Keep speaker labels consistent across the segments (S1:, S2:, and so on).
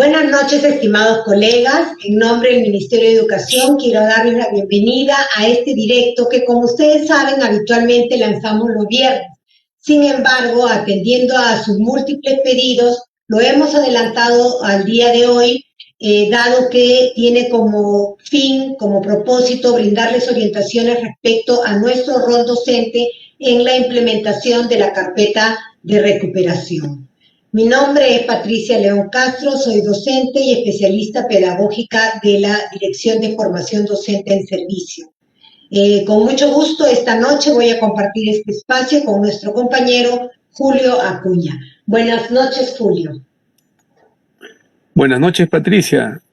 S1: Buenas noches, estimados colegas. En nombre del Ministerio de Educación quiero darles la bienvenida a este directo que, como ustedes saben, habitualmente lanzamos los viernes. Sin embargo, atendiendo a sus múltiples pedidos, lo hemos adelantado al día de hoy, dado que tiene como fin, como propósito, brindarles orientaciones respecto a nuestro rol docente en la implementación de la carpeta de recuperación. Mi nombre es Patricia León Castro, soy docente y especialista pedagógica de la Dirección de Formación Docente en Servicio. Con mucho gusto, esta noche voy a compartir este espacio con nuestro compañero Julio Acuña. Buenas noches, Julio.
S2: Buenas noches, Patricia.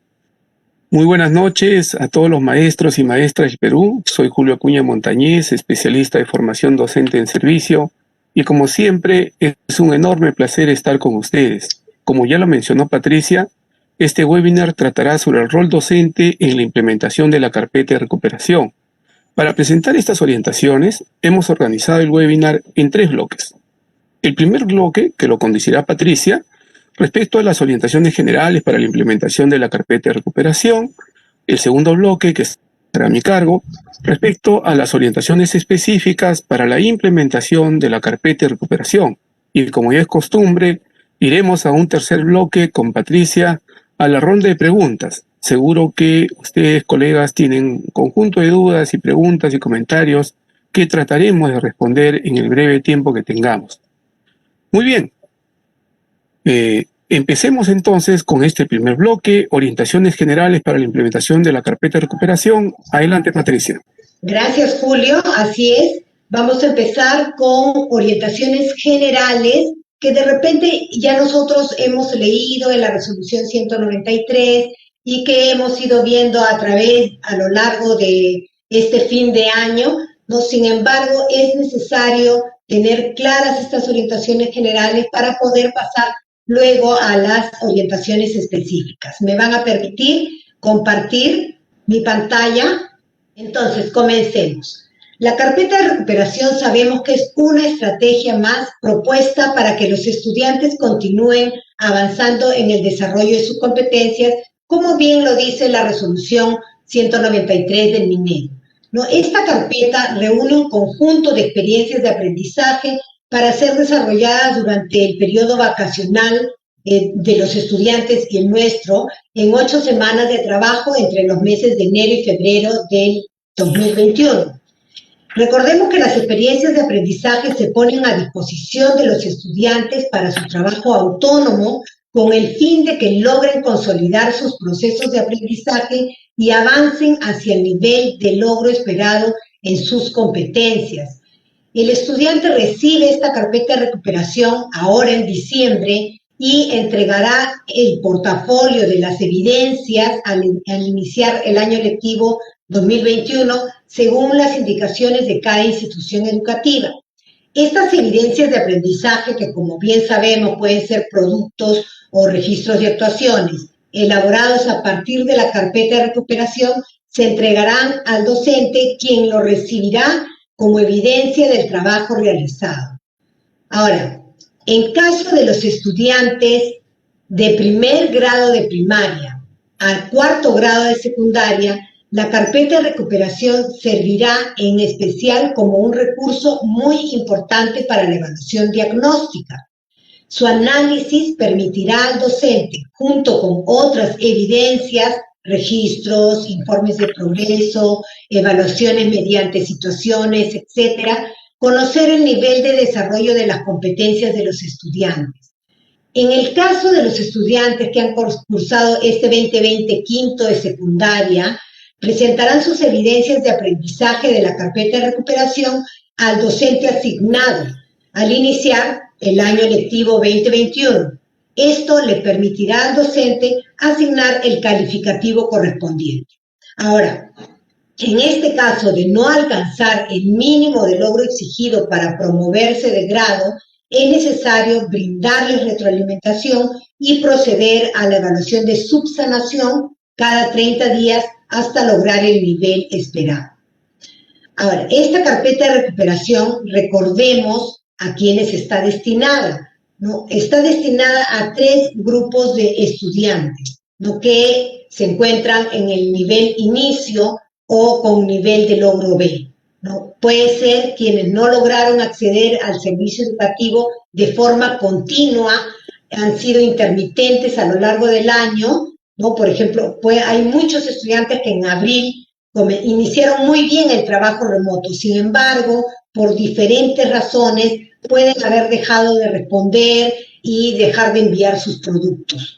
S2: Muy buenas noches a todos los maestros y maestras del Perú. Soy Julio Acuña Montañez, especialista de formación docente en servicio. Y como siempre, es un enorme placer estar con ustedes. Como ya lo mencionó Patricia, este webinar tratará sobre el rol docente en la implementación de la carpeta de recuperación. Para presentar estas orientaciones, hemos organizado el webinar en 3 bloques. El primer bloque, que lo conducirá Patricia, respecto a las orientaciones generales para la implementación de la carpeta de recuperación. El segundo bloque, que estará a mi cargo, respecto a las orientaciones específicas para la implementación de la carpeta de recuperación. Y como ya es costumbre, iremos a un tercer bloque con Patricia a la ronda de preguntas. Seguro que ustedes, colegas, tienen un conjunto de dudas y preguntas y comentarios que trataremos de responder en el breve tiempo que tengamos. Muy bien. Empecemos entonces con este primer bloque, orientaciones generales para la implementación de la carpeta de recuperación. Adelante, Patricia.
S1: Gracias, Julio. Así es. Vamos a empezar con orientaciones generales que de repente ya nosotros hemos leído en la resolución 193 y que hemos ido viendo a lo largo de este fin de año, ¿no? Sin embargo, es necesario tener claras estas orientaciones generales para poder pasar luego a las orientaciones específicas. ¿Me van a permitir compartir mi pantalla? Entonces, comencemos. La carpeta de recuperación sabemos que es una estrategia más propuesta para que los estudiantes continúen avanzando en el desarrollo de sus competencias, como bien lo dice la resolución 193 del MINEDO. ¿No? Esta carpeta reúne un conjunto de experiencias de aprendizaje para ser desarrolladas durante el periodo vacacional de los estudiantes y el nuestro en 8 semanas de trabajo entre los meses de enero y febrero del 2021. Recordemos que las experiencias de aprendizaje se ponen a disposición de los estudiantes para su trabajo autónomo con el fin de que logren consolidar sus procesos de aprendizaje y avancen hacia el nivel de logro esperado en sus competencias. El estudiante recibe esta carpeta de recuperación ahora en diciembre y entregará el portafolio de las evidencias al iniciar el año lectivo 2021 según las indicaciones de cada institución educativa. Estas evidencias de aprendizaje, que como bien sabemos pueden ser productos o registros de actuaciones elaborados a partir de la carpeta de recuperación, se entregarán al docente, quien lo recibirá como evidencia del trabajo realizado. Ahora, en caso de los estudiantes de primer grado de primaria al 4º grado de secundaria, la carpeta de recuperación servirá en especial como un recurso muy importante para la evaluación diagnóstica. Su análisis permitirá al docente, junto con otras evidencias, registros, informes de progreso, evaluaciones mediante situaciones, etcétera, conocer el nivel de desarrollo de las competencias de los estudiantes. En el caso de los estudiantes que han cursado este 2020 quinto de secundaria, presentarán sus evidencias de aprendizaje de la carpeta de recuperación al docente asignado al iniciar el año lectivo 2021. Esto le permitirá al docente asignar el calificativo correspondiente. Ahora, en este caso de no alcanzar el mínimo de logro exigido para promoverse de grado, es necesario brindarles retroalimentación y proceder a la evaluación de subsanación cada 30 días hasta lograr el nivel esperado. Ahora, esta carpeta de recuperación, recordemos a quienes está destinada. ¿no? Está destinada a 3 grupos de estudiantes, ¿no? Que se encuentran en el nivel inicio o con nivel de logro B, ¿no? Puede ser quienes no lograron acceder al servicio educativo de forma continua, han sido intermitentes a lo largo del año, ¿no? Por ejemplo, hay muchos estudiantes que en abril iniciaron muy bien el trabajo remoto, sin embargo, por diferentes razones, pueden haber dejado de responder y dejar de enviar sus productos.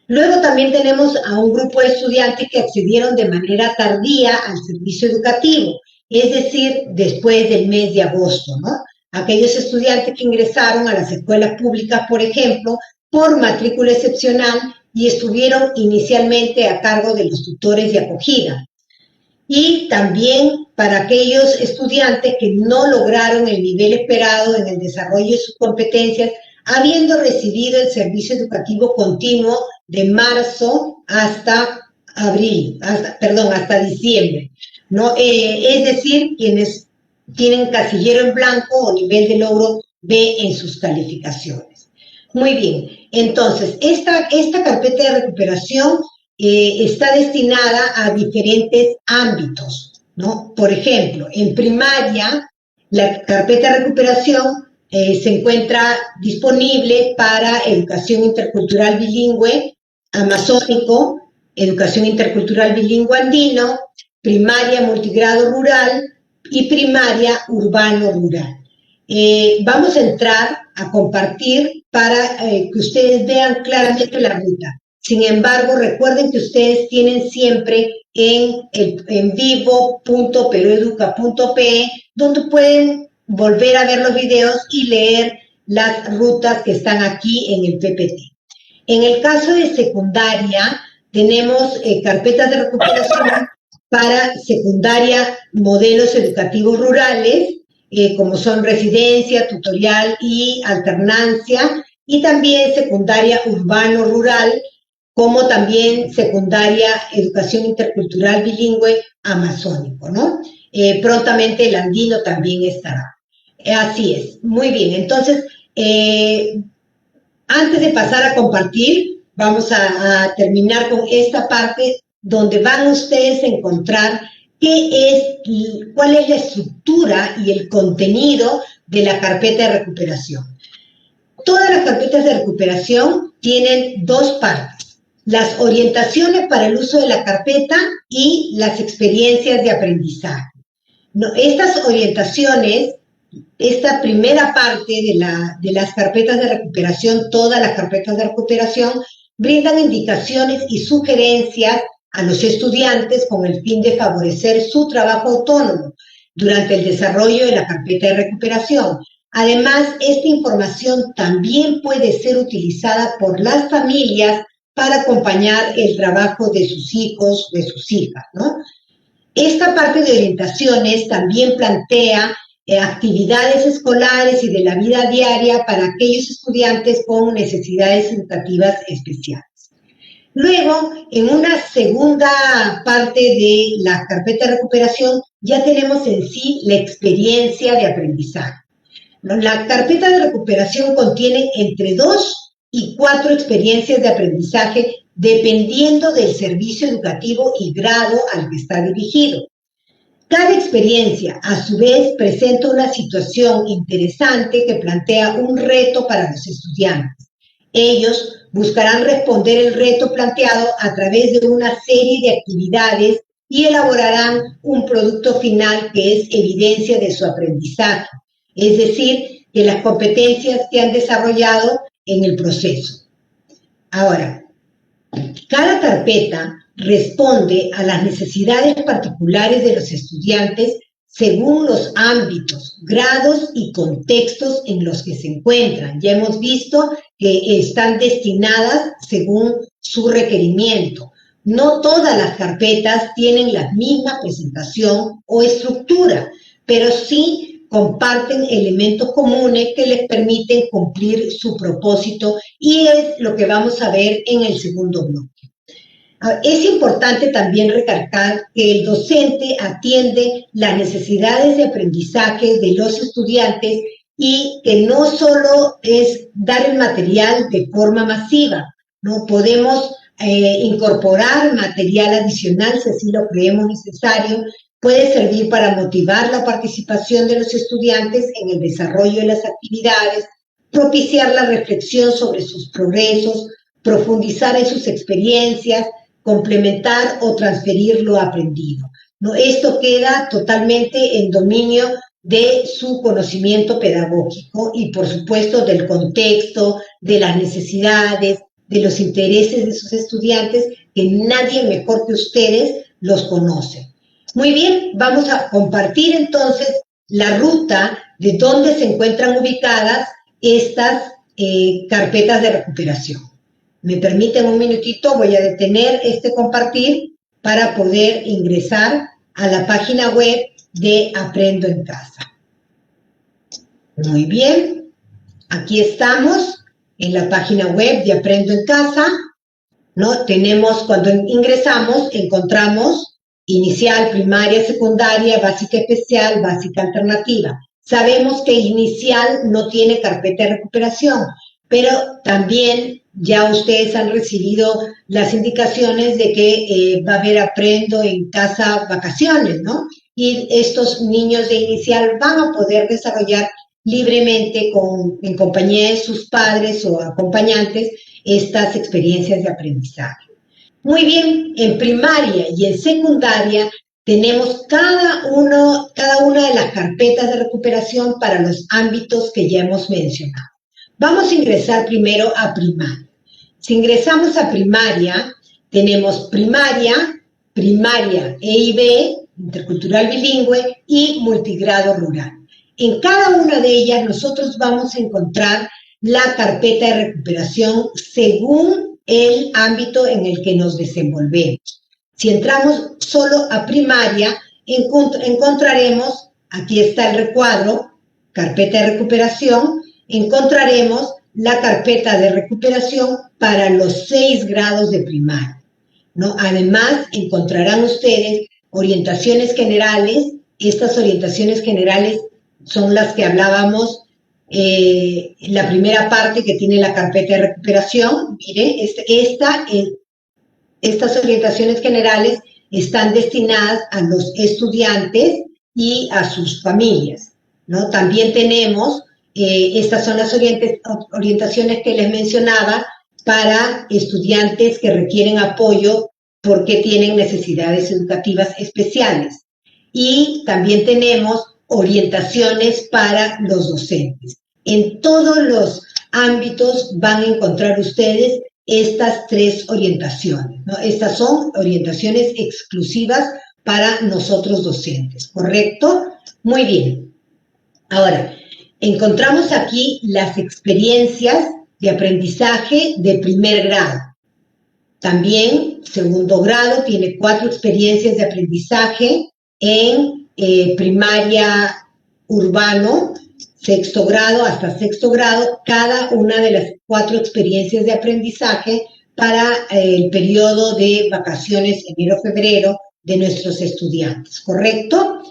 S1: Luego también tenemos a un grupo de estudiantes que accedieron de manera tardía al servicio educativo, es decir, después del mes de agosto, ¿no? Aquellos estudiantes que ingresaron a las escuelas públicas, por ejemplo, por matrícula excepcional y estuvieron inicialmente a cargo de los tutores de acogida. Y también para aquellos estudiantes que no lograron el nivel esperado en el desarrollo de sus competencias, habiendo recibido el servicio educativo continuo de marzo hasta hasta diciembre, ¿no? Es decir, quienes tienen casillero en blanco o nivel de logro B en sus calificaciones. Muy bien, entonces, esta carpeta de recuperación está destinada a diferentes ámbitos, ¿no? Por ejemplo, en primaria, la carpeta de recuperación se encuentra disponible para educación intercultural bilingüe amazónico, educación intercultural bilingüe andino, primaria multigrado rural y primaria urbano-rural. Vamos a entrar a compartir para que ustedes vean claramente la ruta. Sin embargo, recuerden que ustedes tienen siempre en vivo.perueduca.pe, donde pueden volver a ver los videos y leer las rutas que están aquí en el PPT. En el caso de secundaria, tenemos carpetas de recuperación para secundaria, modelos educativos rurales, como son residencia, tutorial y alternancia, y también secundaria urbano-rural, como también secundaria educación intercultural bilingüe amazónico, ¿no? Prontamente el andino también estará. Así es, muy bien. Entonces, antes de pasar a compartir, vamos a terminar con esta parte donde van ustedes a encontrar cuál es la estructura y el contenido de la carpeta de recuperación. Todas las carpetas de recuperación tienen 2 partes: las orientaciones para el uso de la carpeta y las experiencias de aprendizaje. Estas orientaciones, esta primera parte de las carpetas de recuperación, todas las carpetas de recuperación, brindan indicaciones y sugerencias a los estudiantes con el fin de favorecer su trabajo autónomo durante el desarrollo de la carpeta de recuperación. Además, esta información también puede ser utilizada por las familias para acompañar el trabajo de sus hijos, de sus hijas, ¿no? Esta parte de orientaciones también plantea actividades escolares y de la vida diaria para aquellos estudiantes con necesidades educativas especiales. Luego, en una segunda parte de la carpeta de recuperación, ya tenemos en sí la experiencia de aprendizaje. La carpeta de recuperación contiene entre 2 y 4 experiencias de aprendizaje dependiendo del servicio educativo y grado al que está dirigido. Cada experiencia, a su vez, presenta una situación interesante que plantea un reto para los estudiantes. Ellos buscarán responder el reto planteado a través de una serie de actividades y elaborarán un producto final que es evidencia de su aprendizaje, es decir, de las competencias que han desarrollado en el proceso. Ahora, cada carpeta responde a las necesidades particulares de los estudiantes según los ámbitos, grados y contextos en los que se encuentran. Ya hemos visto que están destinadas según su requerimiento. No todas las carpetas tienen la misma presentación o estructura, pero sí comparten elementos comunes que les permiten cumplir su propósito, y es lo que vamos a ver en el segundo bloque. Es importante también recalcar que el docente atiende las necesidades de aprendizaje de los estudiantes y que no solo es dar el material de forma masiva, ¿no? Podemos incorporar material adicional si así lo creemos necesario. Puede servir para motivar la participación de los estudiantes en el desarrollo de las actividades, propiciar la reflexión sobre sus progresos, profundizar en sus experiencias, complementar o transferir lo aprendido, ¿no? Esto queda totalmente en dominio de su conocimiento pedagógico y, por supuesto, del contexto, de las necesidades, de los intereses de sus estudiantes, que nadie mejor que ustedes los conoce. Muy bien, vamos a compartir entonces la ruta de dónde se encuentran ubicadas estas carpetas de recuperación. Me permiten un minutito, voy a detener este compartir para poder ingresar a la página web de Aprendo en Casa. Muy bien, aquí estamos en la página web de Aprendo en Casa, ¿no? Tenemos, cuando ingresamos, encontramos inicial, primaria, secundaria, básica especial, básica alternativa. Sabemos que inicial no tiene carpeta de recuperación, pero también ya ustedes han recibido las indicaciones de que va a haber Aprendo en Casa vacaciones, ¿no? Y estos niños de inicial van a poder desarrollar libremente en compañía de sus padres o acompañantes estas experiencias de aprendizaje. Muy bien, en primaria y en secundaria tenemos cada una de las carpetas de recuperación para los ámbitos que ya hemos mencionado. Vamos a ingresar primero a primaria. Si ingresamos a primaria, tenemos primaria E y B, intercultural bilingüe y multigrado rural. En cada una de ellas nosotros vamos a encontrar la carpeta de recuperación según el ámbito en el que nos desenvolvemos. Si entramos solo a primaria, encontraremos, aquí está el recuadro, carpeta de recuperación, encontraremos la carpeta de recuperación para los 6 grados de primaria, ¿no? Además, encontrarán ustedes orientaciones generales. Estas orientaciones generales son las que hablábamos la primera parte, que tiene la carpeta de recuperación. Mire, estas orientaciones generales están destinadas a los estudiantes y a sus familias, ¿no? También tenemos, estas son las orientaciones que les mencionaba para estudiantes que requieren apoyo porque tienen necesidades educativas especiales. Y también tenemos orientaciones para los docentes. En todos los ámbitos van a encontrar ustedes estas 3 orientaciones, ¿no? Estas son orientaciones exclusivas para nosotros docentes, ¿correcto? Muy bien. Ahora, encontramos aquí las experiencias de aprendizaje de primer grado. También, segundo grado tiene 4 experiencias de aprendizaje en primaria urbano, sexto grado hasta sexto grado, cada una de las 4 experiencias de aprendizaje para el periodo de vacaciones enero-febrero de nuestros estudiantes, ¿correcto?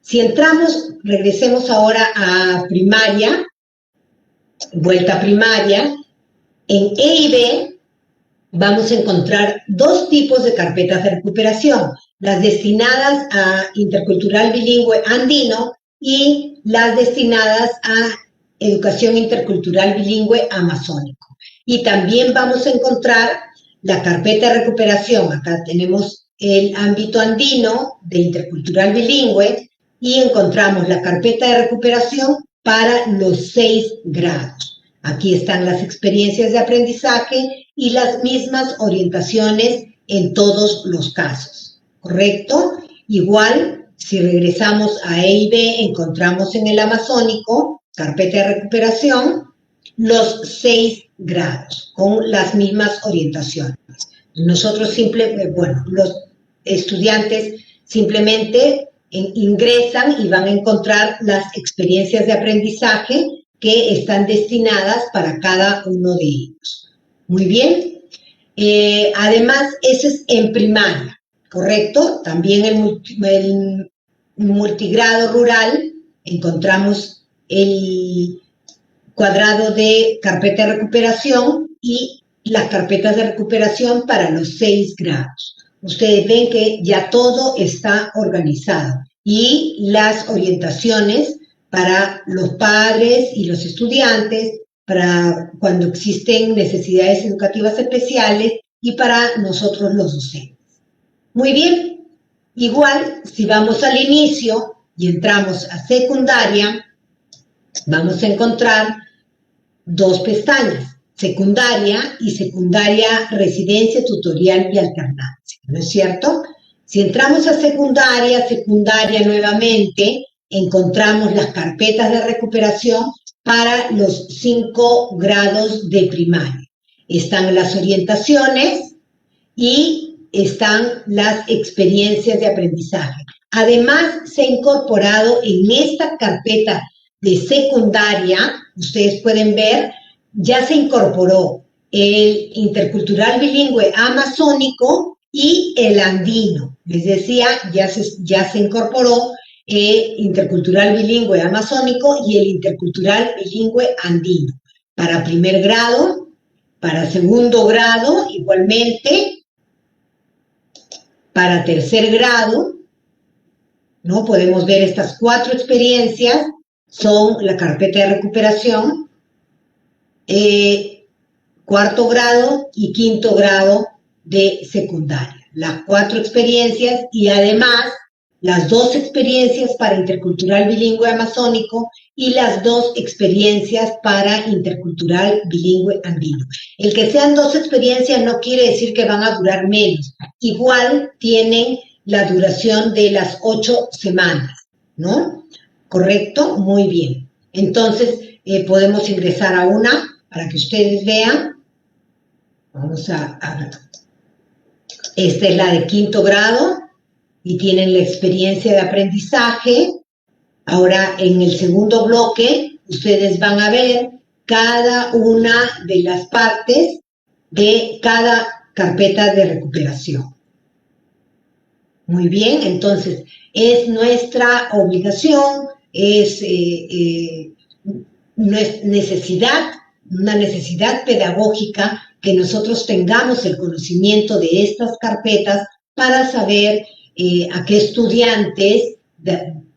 S1: Si entramos, regresemos ahora a primaria, vuelta a primaria, en E y B vamos a encontrar 2 tipos de carpetas de recuperación, las destinadas a intercultural bilingüe andino y las destinadas a educación intercultural bilingüe amazónico. Y también vamos a encontrar la carpeta de recuperación. Acá tenemos el ámbito andino de intercultural bilingüe y encontramos la carpeta de recuperación para los 6 grados. Aquí están las experiencias de aprendizaje y las mismas orientaciones en todos los casos, ¿correcto? Igual, si regresamos a E y B, encontramos en el amazónico, carpeta de recuperación, los 6 grados, con las mismas orientaciones. Nosotros los estudiantes simplemente ingresan y van a encontrar las experiencias de aprendizaje que están destinadas para cada uno de ellos. Muy bien. Además, eso es en primaria, ¿correcto? También el multigrado rural encontramos el cuadrado de carpeta de recuperación y las carpetas de recuperación para los 6 grados. Ustedes ven que ya todo está organizado y las orientaciones para los padres y los estudiantes, para cuando existen necesidades educativas especiales y para nosotros los docentes. Muy bien, igual si vamos al inicio y entramos a secundaria, vamos a encontrar 2 pestañas, secundaria y secundaria residencia, tutorial y alternancia, ¿no es cierto? Si entramos a secundaria nuevamente, encontramos las carpetas de recuperación para los 5 grados de primaria. Están las orientaciones y están las experiencias de aprendizaje. Además, se ha incorporado en esta carpeta de secundaria, ustedes pueden ver, ya se incorporó el intercultural bilingüe amazónico y el andino. Les decía, ya se incorporó el intercultural bilingüe amazónico y el intercultural bilingüe andino. Para primer grado, para segundo grado, igualmente, para tercer grado, ¿no? Podemos ver estas 4 experiencias, son la carpeta de recuperación, cuarto grado y quinto grado de secundaria. Las 4 experiencias y además las 2 experiencias para intercultural bilingüe amazónico y las 2 experiencias para intercultural bilingüe andino. El que sean 2 experiencias no quiere decir que van a durar menos. Igual tienen la duración de las 8 semanas, ¿no? ¿Correcto? Muy bien. Entonces, podemos ingresar a una para que ustedes vean. Vamos a ver. Esta es la de quinto grado y tienen la experiencia de aprendizaje. Ahora, en el segundo bloque, ustedes van a ver cada una de las partes de cada carpeta de recuperación. Muy bien, entonces, es nuestra obligación, es necesidad, una necesidad pedagógica que nosotros tengamos el conocimiento de estas carpetas para saber a qué estudiantes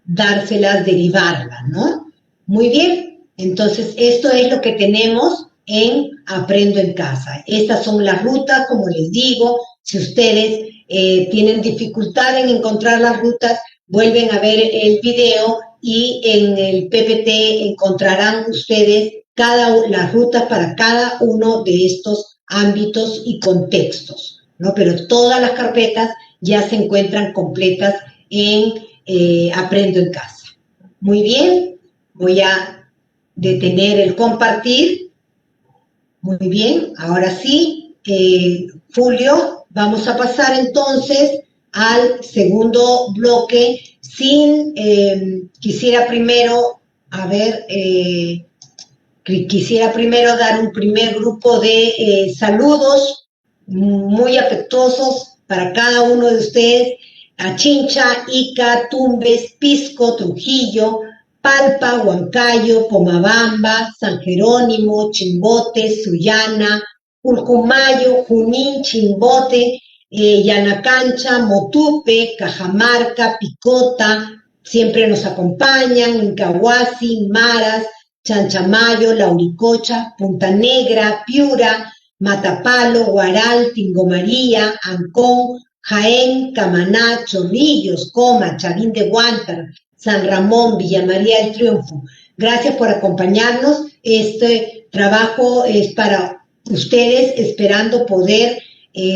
S1: dárselas, derivarlas, ¿no? Muy bien, entonces esto es lo que tenemos en Aprendo en Casa. Estas son las rutas, como les digo, si ustedes tienen dificultad en encontrar las rutas, vuelven a ver el video y en el PPT encontrarán ustedes las rutas para cada uno de estos ámbitos y contextos, ¿no? Pero todas las carpetas ya se encuentran completas en Aprendo en Casa. Muy bien, voy a detener el compartir. Muy bien, ahora sí, Julio, vamos a pasar entonces al segundo bloque quisiera primero, quisiera primero dar un primer grupo de saludos muy afectuosos para cada uno de ustedes, a Chincha, Ica, Tumbes, Pisco, Trujillo, Palpa, Huancayo, Pomabamba, San Jerónimo, Chimbote, Sullana, Ulcumayo, Junín, Chimbote, Yanacancha, Motupe, Cajamarca, Picota, siempre nos acompañan, Incahuasi, Maras, Chanchamayo, Lauricocha, Punta Negra, Piura, Matapalo, Huaral, Tingomaría, Ancón, Jaén, Camaná, Chorrillos, Coma, Chavín de Huántar, San Ramón, Villa María del Triunfo. Gracias por acompañarnos. Este trabajo es para ustedes, esperando poder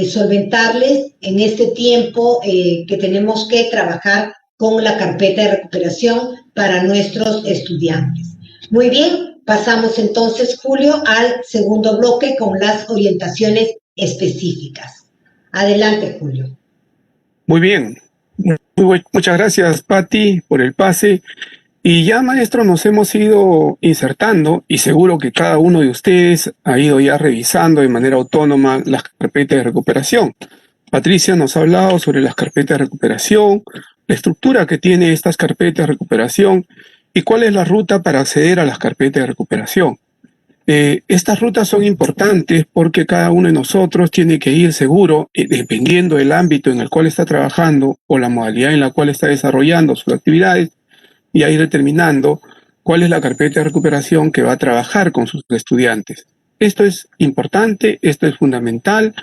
S1: solventarles en este tiempo que tenemos que trabajar con la carpeta de recuperación para nuestros estudiantes. Muy bien, pasamos entonces, Julio, al segundo bloque con las orientaciones específicas. Adelante, Julio.
S2: Muy bien. Muchas gracias, Patti, por el pase. Y ya, maestro, nos hemos ido insertando y seguro que cada uno de ustedes ha ido ya revisando de manera autónoma las carpetas de recuperación. Patricia nos ha hablado sobre las carpetas de recuperación, la estructura que tiene estas carpetas de recuperación ¿Y cuál es la ruta para acceder a las carpetas de recuperación? Estas rutas son importantes porque cada uno de nosotros tiene que ir seguro, dependiendo del ámbito en el cual está trabajando o la modalidad en la cual está desarrollando sus actividades, y a ir determinando cuál es la carpeta de recuperación que va a trabajar con sus estudiantes. Esto es importante, esto es fundamental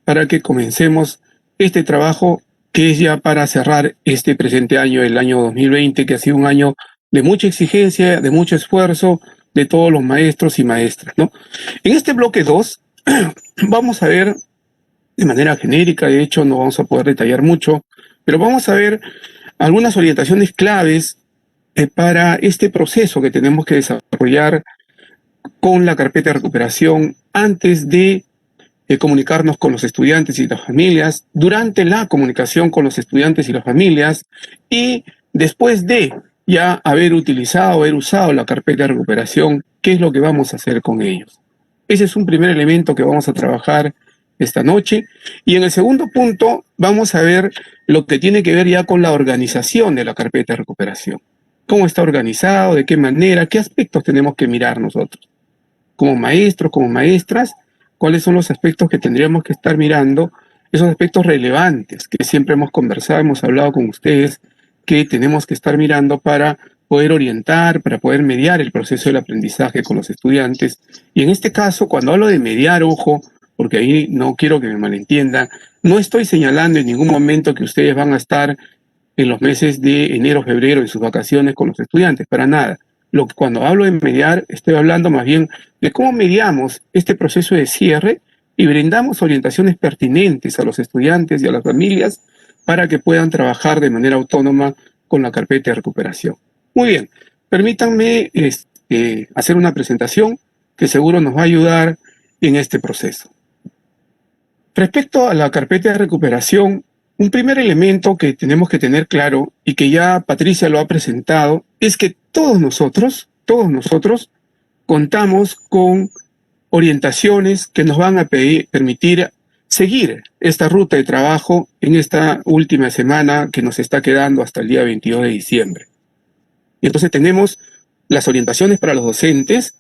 S2: para que comencemos este trabajo que es ya para cerrar este presente año, el año 2020, que ha sido un año de mucha exigencia, de mucho esfuerzo de todos los maestros y maestras, ¿no? En este bloque 2 vamos a ver de manera genérica, de hecho no vamos a poder detallar mucho, pero vamos a ver algunas orientaciones claves para este proceso que tenemos que desarrollar con la carpeta de recuperación antes de comunicarnos con los estudiantes y las familias, durante la comunicación con los estudiantes y las familias, y después de ya haber usado la carpeta de recuperación, ¿qué es lo que vamos a hacer con ellos? Ese es un primer elemento que vamos a trabajar esta noche. Y en el segundo punto vamos a ver lo que tiene que ver ya con la organización de la carpeta de recuperación. ¿Cómo está organizado? ¿De qué manera? ¿Qué aspectos tenemos que mirar nosotros? Como maestros, como maestras, ¿cuáles son los aspectos que tendríamos que estar mirando? Esos aspectos relevantes que siempre hemos conversado, hemos hablado con ustedes, que tenemos que estar mirando para poder orientar, para poder mediar el proceso del aprendizaje con los estudiantes. Y en este caso, cuando hablo de mediar, ojo, porque ahí no quiero que me malentiendan, no estoy señalando en ningún momento que ustedes van a estar en los meses de enero, febrero, en sus vacaciones con los estudiantes, para nada. Cuando hablo de mediar, estoy hablando más bien de cómo mediamos este proceso de cierre y brindamos orientaciones pertinentes a los estudiantes y a las familias para que puedan trabajar de manera autónoma con la carpeta de recuperación. Muy bien, permítanme hacer una presentación que seguro nos va a ayudar en este proceso. Respecto a la carpeta de recuperación, un primer elemento que tenemos que tener claro y que ya Patricia lo ha presentado es que todos nosotros contamos con orientaciones que nos van a permitir seguir esta ruta de trabajo en esta última semana que nos está quedando hasta el día 22 de diciembre. Y entonces tenemos las orientaciones para los docentes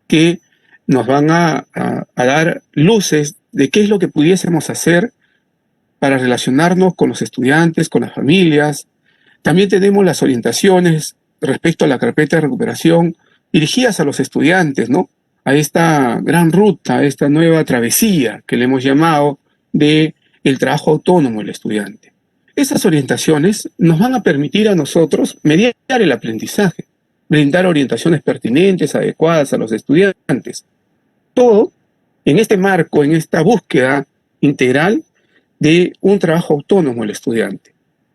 S2: que nos van a dar luces de qué es lo que pudiésemos hacer para relacionarnos con los estudiantes, con las familias. También tenemos las orientaciones respecto a la carpeta de recuperación dirigidas a los estudiantes, ¿no? A esta gran ruta, a esta nueva travesía que le hemos llamado de el trabajo autónomo del estudiante. Esas orientaciones nos van a permitir a nosotros mediar el aprendizaje, brindar orientaciones pertinentes, adecuadas a los estudiantes. Todo en este marco, en esta búsqueda integral de un trabajo autónomo del estudiante.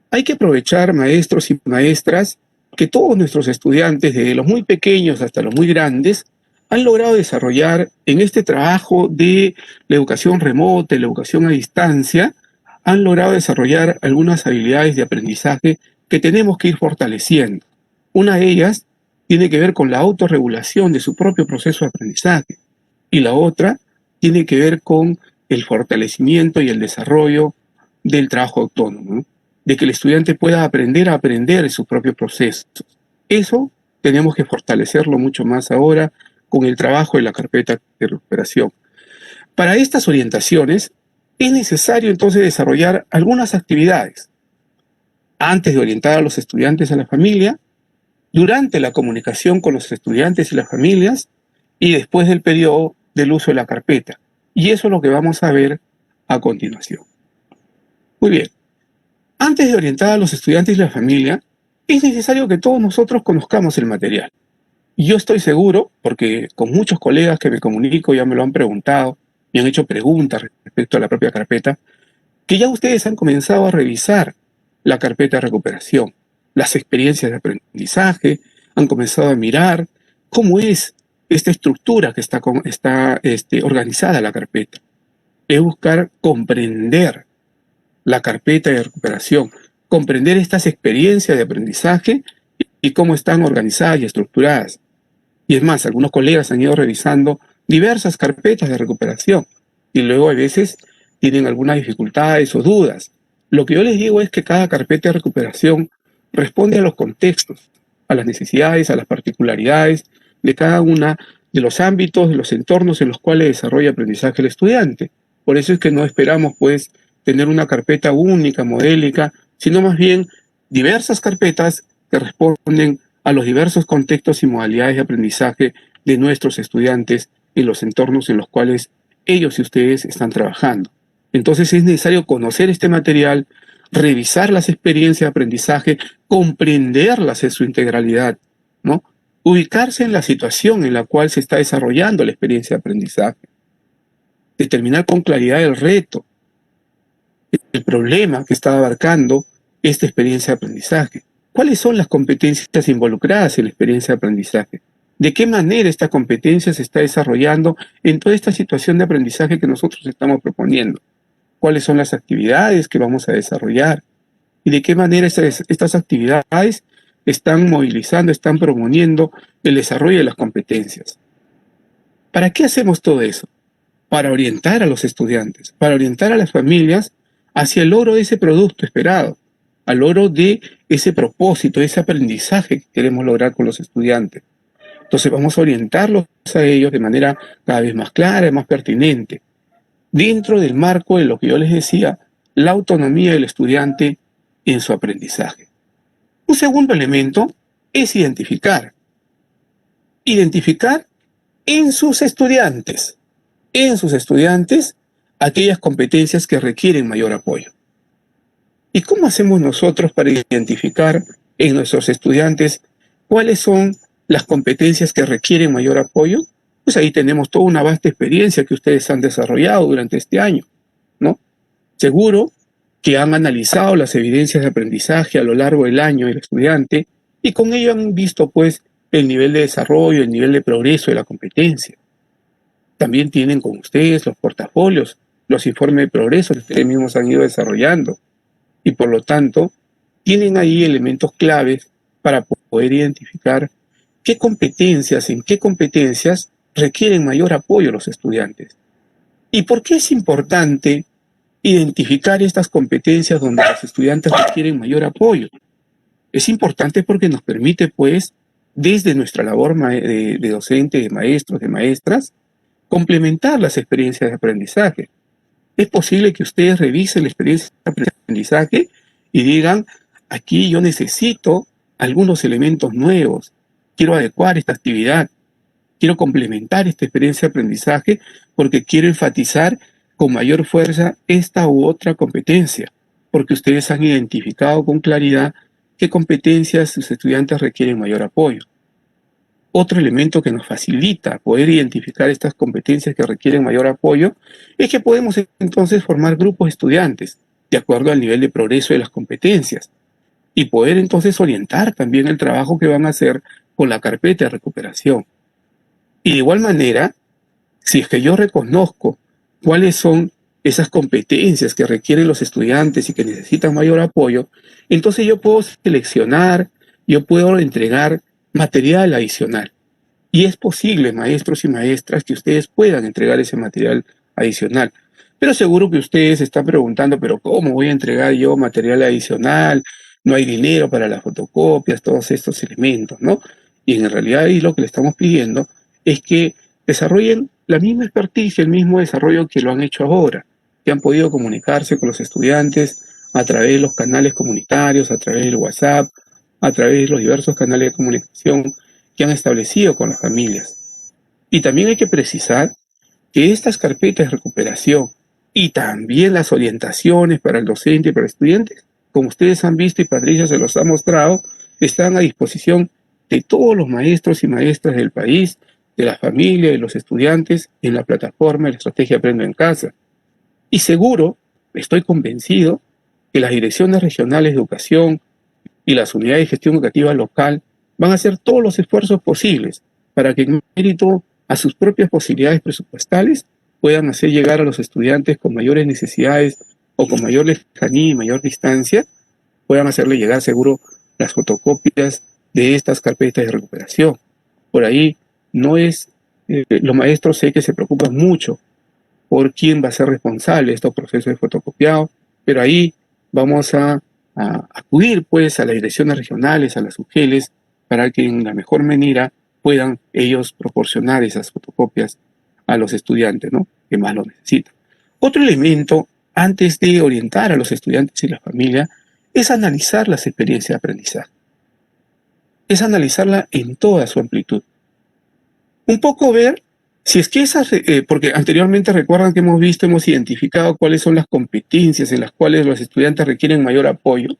S2: Hay que aprovechar, maestros y maestras, que todos nuestros estudiantes, desde los muy pequeños hasta los muy grandes, han logrado desarrollar en este trabajo de la educación remota, la educación a distancia, han logrado desarrollar algunas habilidades de aprendizaje que tenemos que ir fortaleciendo. Una de ellas tiene que ver con la autorregulación de su propio proceso de aprendizaje y la otra tiene que ver con el fortalecimiento y el desarrollo del trabajo autónomo, ¿no? De que el estudiante pueda aprender a aprender sus propios procesos. Eso tenemos que fortalecerlo mucho más ahora con el trabajo de la carpeta de recuperación. Para estas orientaciones es necesario entonces desarrollar algunas actividades antes de orientar a los estudiantes a la familia, durante la comunicación con los estudiantes y las familias y después del periodo del uso de la carpeta. Y eso es lo que vamos a ver a continuación. Muy bien. Antes de orientar a los estudiantes y la familia, es necesario que todos nosotros conozcamos el material. Y yo estoy seguro, porque con muchos colegas que me comunico ya me lo han preguntado, me han hecho preguntas respecto a la propia carpeta, que ya ustedes han comenzado a revisar la carpeta de recuperación, las experiencias de aprendizaje, han comenzado a mirar cómo es esta estructura que está organizada la carpeta. Es buscar comprender la carpeta de recuperación, comprender estas experiencias de aprendizaje y cómo están organizadas y estructuradas. Y es más, algunos colegas han ido revisando diversas carpetas de recuperación y luego a veces tienen algunas dificultades o dudas. Lo que yo les digo es que cada carpeta de recuperación responde a los contextos a las necesidades, a las particularidades de cada uno de los ámbitos, de los entornos en los cuales desarrolla aprendizaje el estudiante. Por eso es que no esperamos, pues, tener una carpeta única, modélica, sino más bien diversas carpetas que responden a los diversos contextos y modalidades de aprendizaje de nuestros estudiantes en los entornos en los cuales ellos y ustedes están trabajando. Entonces es necesario conocer este material, revisar las experiencias de aprendizaje, comprenderlas en su integralidad, ¿no? Ubicarse en la situación en la cual se está desarrollando la experiencia de aprendizaje, determinar con claridad el reto, el problema que está abarcando esta experiencia de aprendizaje. ¿Cuáles son las competencias involucradas en la experiencia de aprendizaje? ¿De qué manera esta competencia se está desarrollando en toda esta situación de aprendizaje que nosotros estamos proponiendo? ¿Cuáles son las actividades que vamos a desarrollar? ¿Y de qué manera estas actividades están movilizando, están promoviendo el desarrollo de las competencias? ¿Para qué hacemos todo eso? Para orientar a los estudiantes, para orientar a las familias hacia el logro de ese producto esperado, al logro de ese propósito, ese aprendizaje que queremos lograr con los estudiantes. Entonces vamos a orientarlos a ellos de manera cada vez más clara y más pertinente, dentro del marco de lo que yo les decía, la autonomía del estudiante en su aprendizaje. Un segundo elemento es identificar. Identificar en sus estudiantes, aquellas competencias que requieren mayor apoyo. ¿Y cómo hacemos nosotros para identificar en nuestros estudiantes cuáles son las competencias que requieren mayor apoyo? Pues ahí tenemos toda una vasta experiencia que ustedes han desarrollado durante este año, ¿no? Seguro que han analizado las evidencias de aprendizaje a lo largo del año del estudiante y con ello han visto, pues, el nivel de desarrollo, el nivel de progreso de la competencia. También tienen con ustedes los portafolios, los informes de progreso que ustedes mismos han ido desarrollando. Y por lo tanto, tienen ahí elementos claves para poder identificar en qué competencias requieren mayor apoyo los estudiantes. ¿Y por qué es importante identificar estas competencias donde los estudiantes requieren mayor apoyo? Es importante porque nos permite, pues, desde nuestra labor de docente, de maestros, de maestras, complementar las experiencias de aprendizaje. Es posible que ustedes revisen la experiencia de aprendizaje y digan, aquí yo necesito algunos elementos nuevos, quiero adecuar esta actividad, quiero complementar esta experiencia de aprendizaje porque quiero enfatizar con mayor fuerza esta u otra competencia, porque ustedes han identificado con claridad qué competencias sus estudiantes requieren mayor apoyo. Otro elemento que nos facilita poder identificar estas competencias que requieren mayor apoyo es que podemos entonces formar grupos de estudiantes de acuerdo al nivel de progreso de las competencias y poder entonces orientar también el trabajo que van a hacer con la carpeta de recuperación. Y de igual manera, si es que yo reconozco cuáles son esas competencias que requieren los estudiantes y que necesitan mayor apoyo, entonces yo puedo seleccionar, yo puedo entregar material adicional. Y es posible, maestros y maestras, que ustedes puedan entregar ese material adicional. Pero seguro que ustedes se están preguntando, ¿pero cómo voy a entregar yo material adicional? No hay dinero para las fotocopias, todos estos elementos, ¿no? Y en realidad ahí lo que le estamos pidiendo es que desarrollen la misma expertise, el mismo desarrollo que lo han hecho ahora, que han podido comunicarse con los estudiantes a través de los canales comunitarios, a través del WhatsApp, a través de los diversos canales de comunicación que han establecido con las familias. Y también hay que precisar que estas carpetas de recuperación y también las orientaciones para el docente y para el estudiante, como ustedes han visto y Patricia se los ha mostrado, están a disposición de todos los maestros y maestras del país, de la familia, de los estudiantes, en la plataforma de la Estrategia Aprendo en Casa. Y seguro, estoy convencido, que las direcciones regionales de educación y las unidades de gestión educativa local van a hacer todos los esfuerzos posibles para que en mérito a sus propias posibilidades presupuestales puedan hacer llegar a los estudiantes con mayores necesidades o con mayor lejanía y mayor distancia, puedan hacerle llegar seguro las fotocopias de estas carpetas de recuperación. Por ahí los maestros sé que se preocupan mucho por quién va a ser responsable de estos procesos de fotocopiado, pero ahí vamos a acudir pues a las direcciones regionales, a las UGELes, para que en la mejor manera puedan ellos proporcionar esas fotocopias a los estudiantes, ¿no?, que más lo necesitan. Otro elemento, antes de orientar a los estudiantes y la familia, es analizar las experiencias de aprendizaje. Es analizarla en toda su amplitud. Un poco ver si es que esas, porque anteriormente recuerdan que hemos identificado cuáles son las competencias en las cuales los estudiantes requieren mayor apoyo.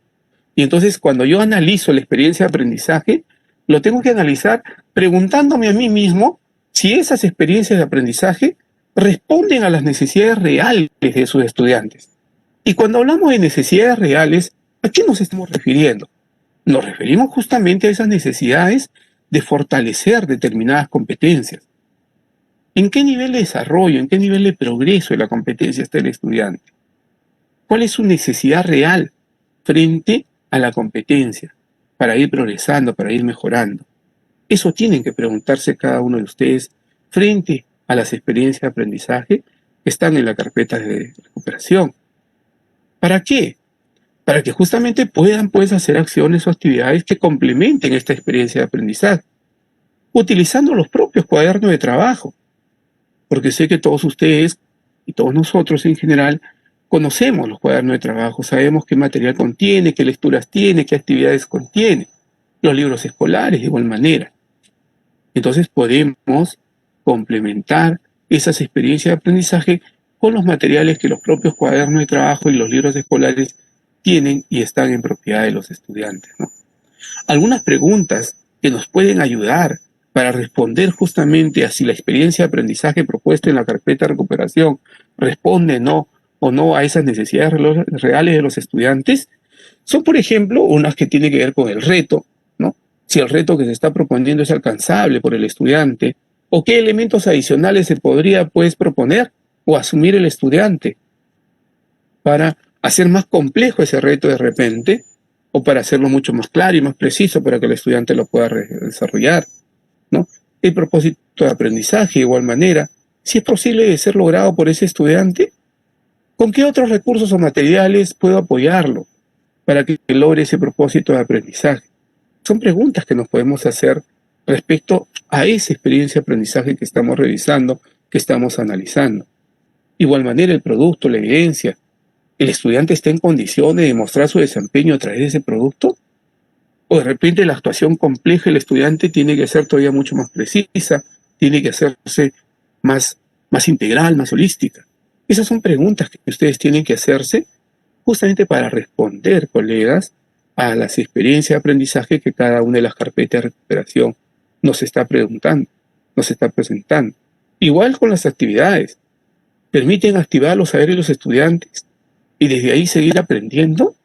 S2: Y entonces cuando yo analizo la experiencia de aprendizaje, lo tengo que analizar preguntándome a mí mismo si esas experiencias de aprendizaje responden a las necesidades reales de sus estudiantes. Y cuando hablamos de necesidades reales, ¿a qué nos estamos refiriendo? Nos referimos justamente a esas necesidades de fortalecer determinadas competencias. ¿En qué nivel de desarrollo, en qué nivel de progreso de la competencia está el estudiante? ¿Cuál es su necesidad real frente a la competencia para ir progresando, para ir mejorando? Eso tienen que preguntarse cada uno de ustedes frente a las experiencias de aprendizaje que están en la carpeta de recuperación. ¿Para qué? Para que justamente puedan hacer acciones o actividades que complementen esta experiencia de aprendizaje, utilizando los propios cuadernos de trabajo, porque sé que todos ustedes y todos nosotros en general conocemos los cuadernos de trabajo, sabemos qué material contiene, qué lecturas tiene, qué actividades contiene, los libros escolares de igual manera. Entonces podemos complementar esas experiencias de aprendizaje con los materiales que los propios cuadernos de trabajo y los libros escolares tienen y están en propiedad de los estudiantes, ¿no? Algunas preguntas que nos pueden ayudar para responder justamente a si la experiencia de aprendizaje propuesta en la carpeta de recuperación responde o no a esas necesidades reales de los estudiantes, son, por ejemplo, unas que tienen que ver con el reto, ¿no? Si el reto que se está proponiendo es alcanzable por el estudiante, o qué elementos adicionales se podría, proponer o asumir el estudiante para hacer más complejo ese reto de repente, o para hacerlo mucho más claro y más preciso para que el estudiante lo pueda desarrollar, ¿no? El propósito de aprendizaje, de igual manera, si es posible ser logrado por ese estudiante, ¿con qué otros recursos o materiales puedo apoyarlo para que logre ese propósito de aprendizaje? Son preguntas que nos podemos hacer respecto a esa experiencia de aprendizaje que estamos revisando, que estamos analizando. De igual manera, el producto, la evidencia, ¿el estudiante está en condiciones de mostrar su desempeño a través de ese producto? ¿O de repente la actuación compleja del estudiante tiene que ser todavía mucho más precisa, tiene que hacerse más integral, más holística? Esas son preguntas que ustedes tienen que hacerse justamente para responder, colegas, a las experiencias de aprendizaje que cada una de las carpetas de recuperación nos está preguntando, nos está presentando. Igual con las actividades. ¿Permiten activar los saberes de los estudiantes y desde ahí seguir aprendiendo?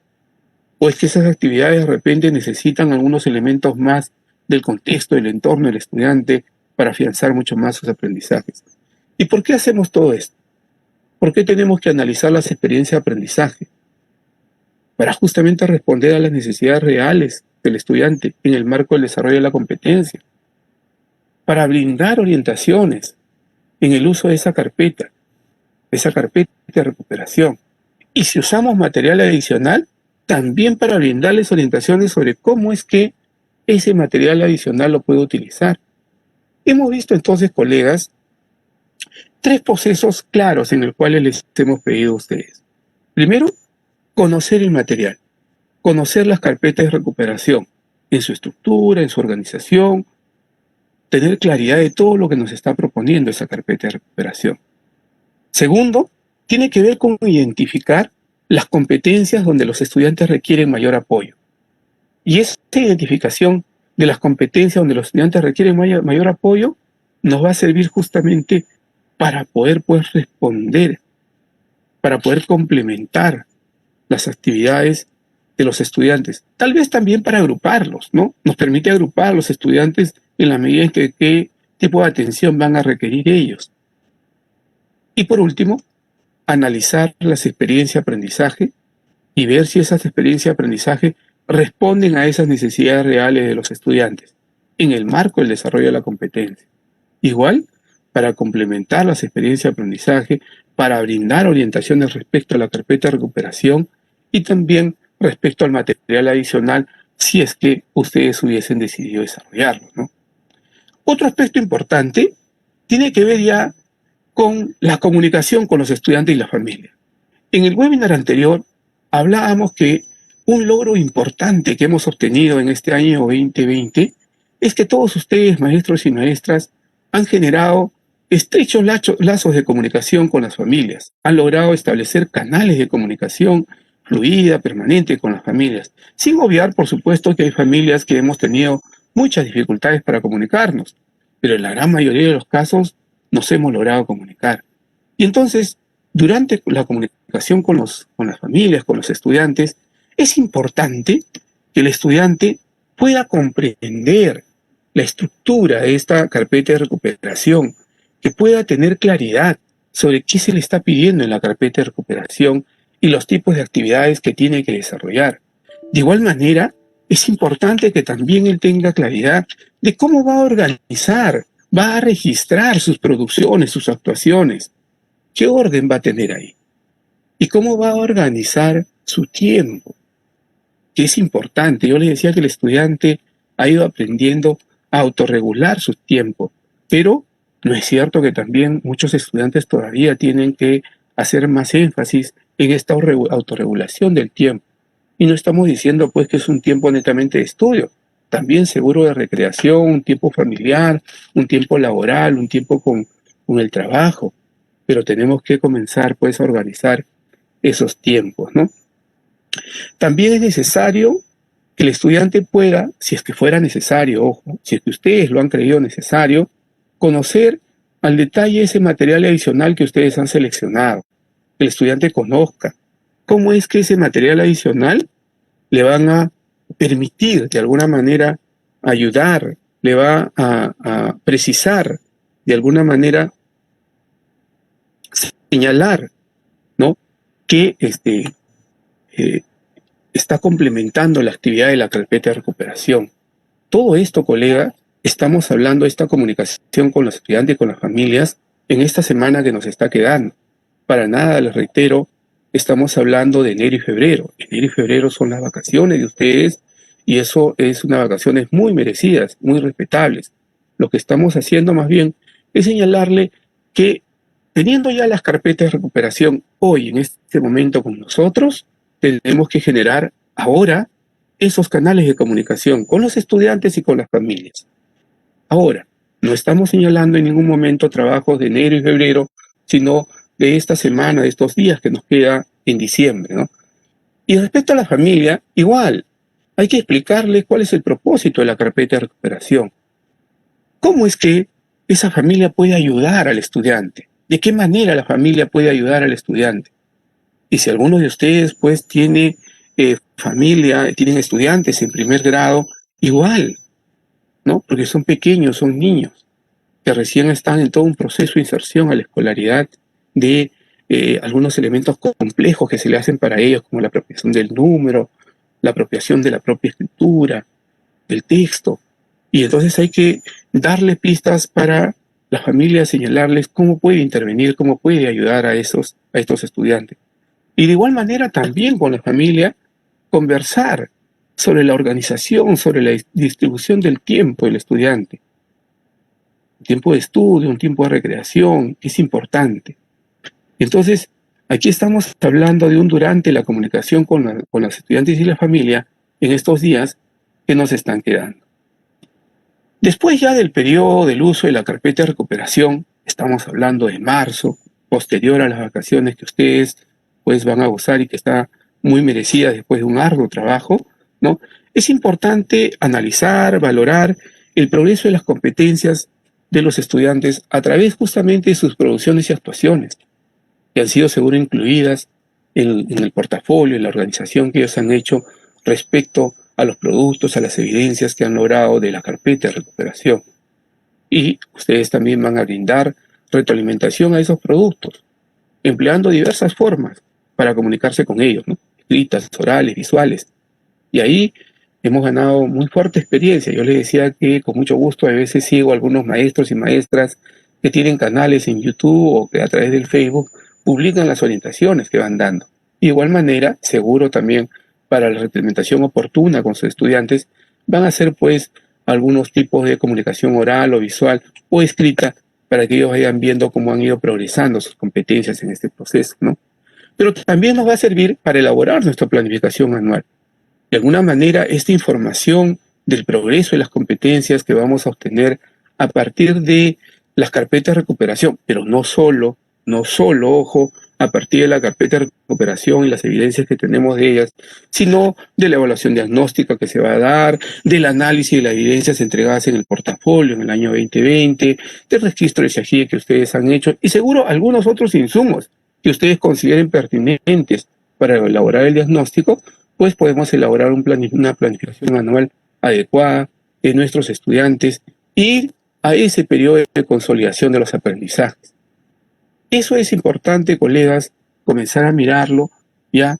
S2: ¿O es que esas actividades de repente necesitan algunos elementos más del contexto, del entorno del estudiante para afianzar mucho más sus aprendizajes? ¿Y por qué hacemos todo esto? ¿Por qué tenemos que analizar las experiencias de aprendizaje? Para justamente responder a las necesidades reales del estudiante en el marco del desarrollo de la competencia. Para brindar orientaciones en el uso de esa carpeta de recuperación. Y si usamos material adicional, también para brindarles orientaciones sobre cómo es que ese material adicional lo puedo utilizar. Hemos visto entonces, colegas, 3 procesos claros en los cuales les hemos pedido a ustedes. Primero, conocer el material, conocer las carpetas de recuperación, en su estructura, en su organización, tener claridad de todo lo que nos está proponiendo esa carpeta de recuperación. Segundo, tiene que ver con identificar las competencias donde los estudiantes requieren mayor apoyo. Y esa identificación de las competencias donde los estudiantes requieren mayor apoyo nos va a servir justamente para poder responder, para poder complementar las actividades de los estudiantes. Tal vez también para agruparlos, ¿no? Nos permite agrupar a los estudiantes en la medida en que qué tipo de atención van a requerir ellos. Y por último, analizar las experiencias de aprendizaje y ver si esas experiencias de aprendizaje responden a esas necesidades reales de los estudiantes en el marco del desarrollo de la competencia. Igual, para complementar las experiencias de aprendizaje, para brindar orientaciones respecto a la carpeta de recuperación y también respecto al material adicional, si es que ustedes hubiesen decidido desarrollarlo, ¿no? Otro aspecto importante tiene que ver ya con la comunicación con los estudiantes y la familia. En el webinar anterior hablábamos que un logro importante que hemos obtenido en este año 2020 es que todos ustedes, maestros y maestras, han generado estrechos lazos de comunicación con las familias, han logrado establecer canales de comunicación fluida, permanente con las familias, sin obviar, por supuesto, que hay familias que hemos tenido muchas dificultades para comunicarnos, pero en la gran mayoría de los casos nos hemos logrado comunicar. Y entonces, durante la comunicación con las familias, con los estudiantes, es importante que el estudiante pueda comprender la estructura de esta carpeta de recuperación, que pueda tener claridad sobre qué se le está pidiendo en la carpeta de recuperación y los tipos de actividades que tiene que desarrollar. De igual manera, es importante que también él tenga claridad de cómo va a organizar, va a registrar sus producciones, sus actuaciones, qué orden va a tener ahí y cómo va a organizar su tiempo, que es importante. Yo les decía que el estudiante ha ido aprendiendo a autorregular su tiempo, pero no es cierto que también muchos estudiantes todavía tienen que hacer más énfasis en esta autorregulación del tiempo. Y no estamos diciendo pues que es un tiempo netamente de estudio, también seguro de recreación, un tiempo familiar, un tiempo laboral, un tiempo con el trabajo, pero tenemos que comenzar pues a organizar esos tiempos, ¿no? También es necesario que el estudiante pueda, si es que fuera necesario, ojo, si es que ustedes lo han creído necesario, conocer al detalle ese material adicional que ustedes han seleccionado. Que el estudiante conozca cómo es que ese material adicional le van a permitir, de alguna manera, ayudar, le va a precisar, de alguna manera, señalar, ¿no?, que está complementando la actividad de la carpeta de recuperación. Todo esto, colega, estamos hablando de esta comunicación con los estudiantes y con las familias en esta semana que nos está quedando. Para nada, les reitero, estamos hablando de enero y febrero. Enero y febrero son las vacaciones de ustedes y eso es unas vacaciones muy merecidas, muy respetables. Lo que estamos haciendo más bien es señalarle que teniendo ya las carpetas de recuperación hoy, en este momento con nosotros, tenemos que generar ahora esos canales de comunicación con los estudiantes y con las familias. Ahora, no estamos señalando en ningún momento trabajos de enero y febrero, sino de esta semana, de estos días que nos queda en diciembre, ¿no? Y respecto a la familia, igual, hay que explicarle cuál es el propósito de la carpeta de recuperación. ¿Cómo es que esa familia puede ayudar al estudiante? ¿De qué manera la familia puede ayudar al estudiante? Y si alguno de ustedes pues tiene familia, tienen estudiantes en primer grado, igual, ¿no? Porque son pequeños, son niños, que recién están en todo un proceso de inserción a la escolaridad de algunos elementos complejos que se le hacen para ellos, como la apropiación del número, la apropiación de la propia escritura, del texto. Y entonces hay que darle pistas para la familia, señalarles cómo puede intervenir, cómo puede ayudar a estos estudiantes. Y de igual manera también con la familia conversar sobre la organización, sobre la distribución del tiempo del estudiante. Un tiempo de estudio, un tiempo de recreación, es importante. Entonces, aquí estamos hablando de un durante la comunicación con los estudiantes y la familia en estos días que nos están quedando. Después ya del periodo del uso de la carpeta de recuperación, estamos hablando de marzo, posterior a las vacaciones que ustedes pues van a gozar y que está muy merecida después de un arduo trabajo, ¿no? Es importante analizar, valorar el progreso de las competencias de los estudiantes a través justamente de sus producciones y actuaciones, que han sido seguro incluidas en el portafolio, en la organización que ellos han hecho respecto a los productos, a las evidencias que han logrado de la carpeta de recuperación. Y ustedes también van a brindar retroalimentación a esos productos, empleando diversas formas para comunicarse con ellos, ¿no? Escritas, orales, visuales. Y ahí hemos ganado muy fuerte experiencia. Yo les decía que con mucho gusto a veces sigo a algunos maestros y maestras que tienen canales en YouTube o que a través del Facebook publican las orientaciones que van dando. De igual manera, seguro también para la retroalimentación oportuna con sus estudiantes, van a hacer pues algunos tipos de comunicación oral o visual o escrita para que ellos vayan viendo cómo han ido progresando sus competencias en este proceso, ¿no? Pero también nos va a servir para elaborar nuestra planificación anual. De alguna manera, esta información del progreso y las competencias que vamos a obtener a partir de las carpetas de recuperación, pero no solo, ojo, a partir de la carpeta de recuperación y las evidencias que tenemos de ellas, sino de la evaluación diagnóstica que se va a dar, del análisis de las evidencias entregadas en el portafolio en el año 2020, del registro de SAGIE que ustedes han hecho y seguro algunos otros insumos que ustedes consideren pertinentes para elaborar el diagnóstico, pues podemos elaborar una planificación anual adecuada de nuestros estudiantes y a ese periodo de consolidación de los aprendizajes. Eso es importante, colegas, comenzar a mirarlo ya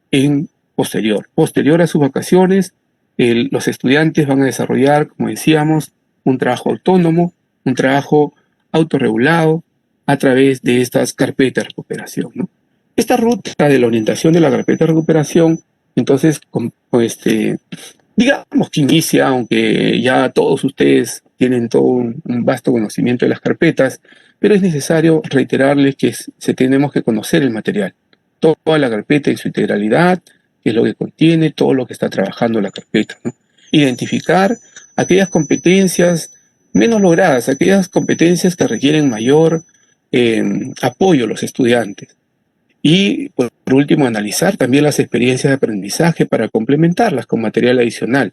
S2: en posterior a sus vacaciones. Los estudiantes van a desarrollar, como decíamos, un trabajo autónomo, un trabajo autorregulado a través de estas carpetas de recuperación, ¿no? Esta ruta de la orientación de la carpeta de recuperación, entonces, digamos que inicia, aunque ya todos ustedes tienen todo un vasto conocimiento de las carpetas, pero es necesario reiterarles que tenemos que conocer el material, toda la carpeta en su integralidad, qué es lo que contiene, todo lo que está trabajando la carpeta, ¿no? Identificar aquellas competencias menos logradas, aquellas competencias que requieren mayor apoyo a los estudiantes. Y por último, analizar también las experiencias de aprendizaje para complementarlas con material adicional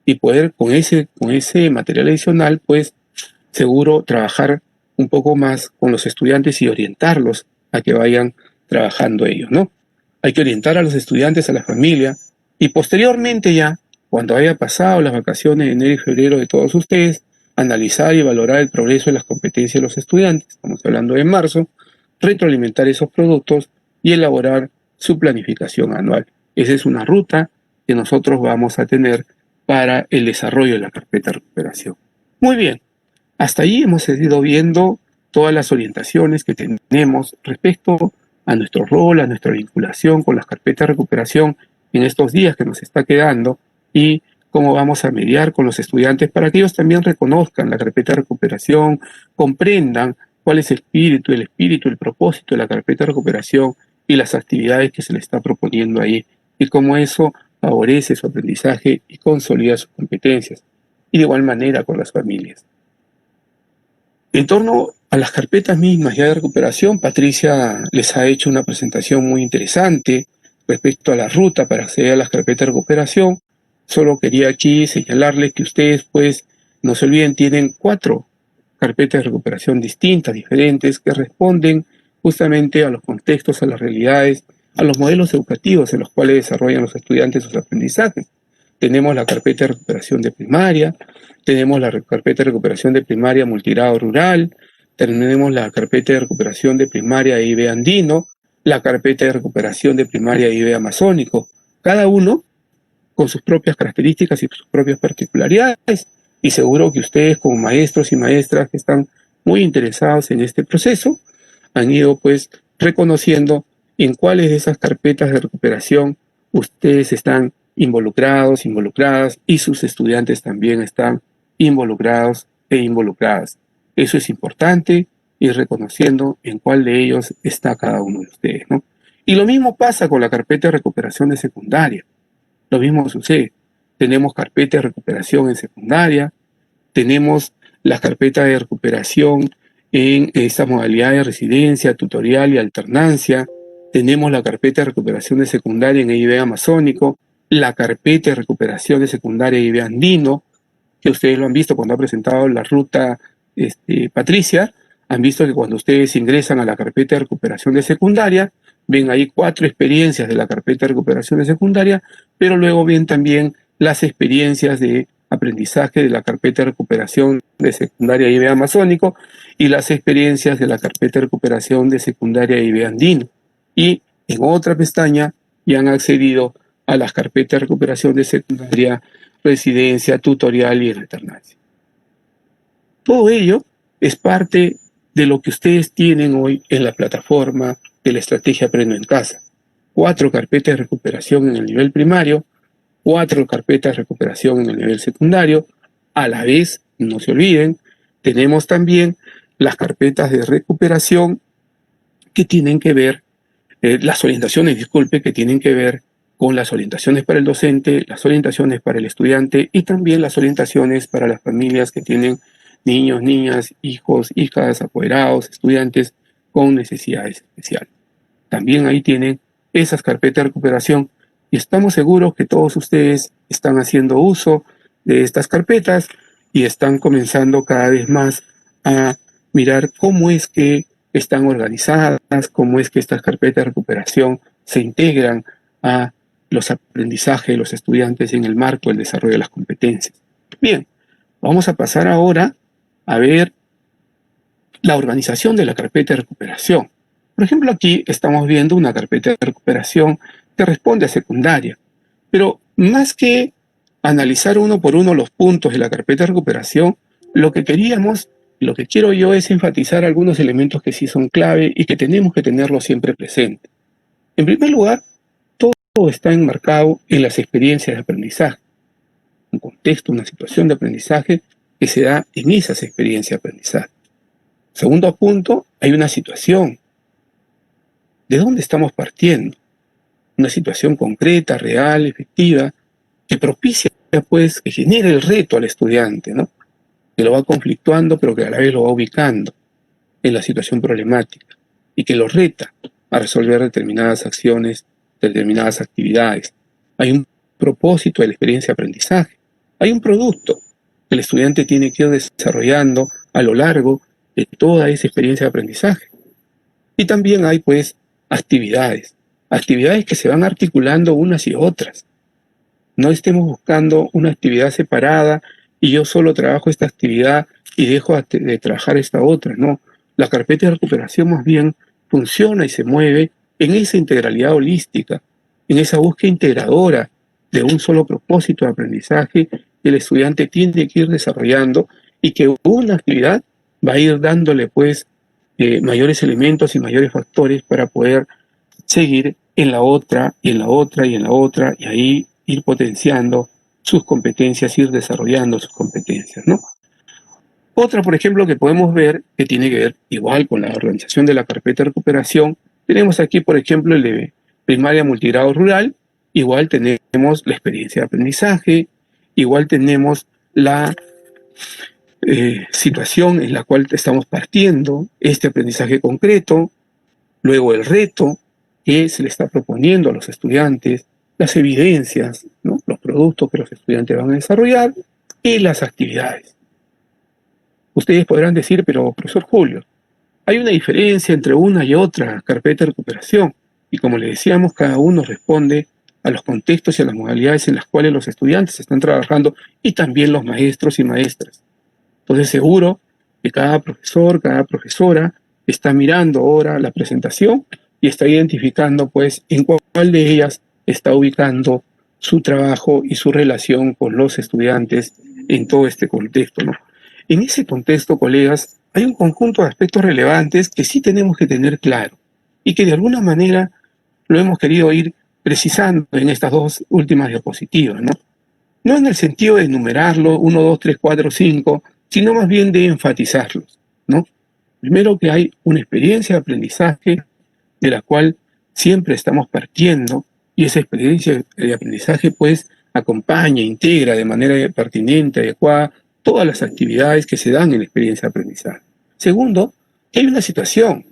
S2: y poder con ese material adicional, pues seguro trabajar un poco más con los estudiantes y orientarlos a que vayan trabajando ellos, ¿no? Hay que orientar a los estudiantes, a la familia y posteriormente ya, cuando haya pasado las vacaciones de enero y febrero de todos ustedes, analizar y valorar el progreso de las competencias de los estudiantes, estamos hablando de marzo, retroalimentar esos productos y elaborar su planificación anual. Esa es una ruta que nosotros vamos a tener para el desarrollo de la carpeta de recuperación. Muy bien, hasta ahí hemos ido viendo todas las orientaciones que tenemos respecto a nuestro rol, a nuestra vinculación con las carpetas de recuperación en estos días que nos está quedando y cómo vamos a mediar con los estudiantes para que ellos también reconozcan la carpeta de recuperación, comprendan cuál es el espíritu, el propósito de la carpeta de recuperación y las actividades que se le está proponiendo ahí y cómo eso favorece su aprendizaje y consolida sus competencias. Y de igual manera con las familias. En torno a las carpetas mismas ya de recuperación, Patricia les ha hecho una presentación muy interesante respecto a la ruta para acceder a las carpetas de recuperación. Solo quería aquí señalarles que ustedes, pues, no se olviden, tienen 4 carpetas de recuperación distintas, diferentes, que responden justamente a los contextos, a las realidades, a los modelos educativos en los cuales desarrollan los estudiantes sus aprendizajes. Tenemos la carpeta de recuperación de primaria, tenemos la carpeta de recuperación de primaria multigrado rural, tenemos la carpeta de recuperación de primaria IB andino, la carpeta de recuperación de primaria IB amazónico, cada uno con sus propias características y sus propias particularidades. Y seguro que ustedes como maestros y maestras que están muy interesados en este proceso, han ido pues reconociendo en cuáles de esas carpetas de recuperación ustedes están involucrados, involucradas y sus estudiantes también están involucrados e involucradas. Eso es importante, ir reconociendo en cuál de ellos está cada uno de ustedes, ¿no? Y lo mismo pasa con la carpeta de recuperación de secundaria. Lo mismo sucede. Tenemos carpeta de recuperación en secundaria, tenemos las carpetas de recuperación en esta modalidad de residencia, tutorial y alternancia, tenemos la carpeta de recuperación de secundaria en EIB amazónico, la carpeta de recuperación de secundaria EIB andino, que ustedes lo han visto cuando ha presentado la ruta Patricia, han visto que cuando ustedes ingresan a la carpeta de recuperación de secundaria, ven ahí 4 experiencias de la carpeta de recuperación de secundaria, pero luego ven también las experiencias de aprendizaje de la carpeta de recuperación de secundaria IB amazónico y las experiencias de la carpeta de recuperación de secundaria IB andino. Y en otra pestaña ya han accedido a las carpetas de recuperación de secundaria, residencia, tutorial y alternancia. Todo ello es parte de lo que ustedes tienen hoy en la plataforma de la estrategia Aprendo en Casa. 4 carpetas de recuperación en el nivel primario, 4 carpetas de recuperación en el nivel secundario. A la vez, no se olviden, tenemos también las carpetas de recuperación que tienen que ver, las orientaciones, disculpe, que tienen que ver con las orientaciones para el docente, las orientaciones para el estudiante y también las orientaciones para las familias que tienen niños, niñas, hijos, hijas, apoderados, estudiantes con necesidades especiales. También ahí tienen esas carpetas de recuperación y estamos seguros que todos ustedes están haciendo uso de estas carpetas y están comenzando cada vez más a mirar cómo es que están organizadas, cómo es que estas carpetas de recuperación se integran a los aprendizajes de los estudiantes en el marco del desarrollo de las competencias. Bien, vamos a pasar ahora a ver la organización de la carpeta de recuperación. Por ejemplo, aquí estamos viendo una carpeta de recuperación que responde a secundaria, pero más que analizar uno por uno los puntos de la carpeta de recuperación, lo que quiero yo es enfatizar algunos elementos que sí son clave y que tenemos que tenerlos siempre presentes. En primer lugar, todo está enmarcado en las experiencias de aprendizaje, un contexto, una situación de aprendizaje que se da en esas experiencias de aprendizaje. Segundo punto, hay una situación. ¿De dónde estamos partiendo? Una situación concreta, real, efectiva, que propicia, pues, que genere el reto al estudiante, ¿no? Que lo va conflictuando, pero que a la vez lo va ubicando en la situación problemática y que lo reta a resolver determinadas acciones, determinadas actividades. Hay un propósito de la experiencia de aprendizaje. Hay un producto que el estudiante tiene que ir desarrollando a lo largo de toda esa experiencia de aprendizaje. Y también hay, pues, actividades que se van articulando unas y otras. No estemos buscando una actividad separada y yo solo trabajo esta actividad y dejo de trabajar esta otra. No, la carpeta de recuperación más bien funciona y se mueve en esa integralidad holística, en esa búsqueda integradora de un solo propósito de aprendizaje que el estudiante tiene que ir desarrollando y que una actividad va a ir dándole, pues, mayores elementos y mayores factores para poder seguir en la otra, y en la otra, y en la otra, y ahí ir potenciando sus competencias, ir desarrollando sus competencias, ¿no? Otra, por ejemplo, que podemos ver, que tiene que ver igual con la organización de la carpeta de recuperación, tenemos aquí, por ejemplo, el de primaria multigrado rural, igual tenemos la experiencia de aprendizaje, igual tenemos la situación en la cual estamos partiendo, este aprendizaje concreto, luego el reto que se le está proponiendo a los estudiantes, las evidencias, ¿no? Los productos que los estudiantes van a desarrollar y las actividades. Ustedes podrán decir, pero profesor Julio, hay una diferencia entre una y otra carpeta de recuperación y como le decíamos, cada uno responde a los contextos y a las modalidades en las cuales los estudiantes están trabajando y también los maestros y maestras. Entonces seguro que cada profesor, cada profesora está mirando ahora la presentación y está identificando, pues, en cuál de ellas está ubicando su trabajo y su relación con los estudiantes en todo este contexto, ¿no? En ese contexto, colegas, hay un conjunto de aspectos relevantes que sí tenemos que tener claro y que de alguna manera lo hemos querido ir precisando en estas dos últimas diapositivas, ¿no? No en el sentido de enumerarlo, 1, 2, 3, 4, 5, sino más bien de enfatizarlos, ¿no? Primero que hay una experiencia de aprendizaje de la cual siempre estamos partiendo y esa experiencia de aprendizaje pues acompaña, integra de manera pertinente, adecuada, todas las actividades que se dan en la experiencia de aprendizaje. Segundo, que hay una situación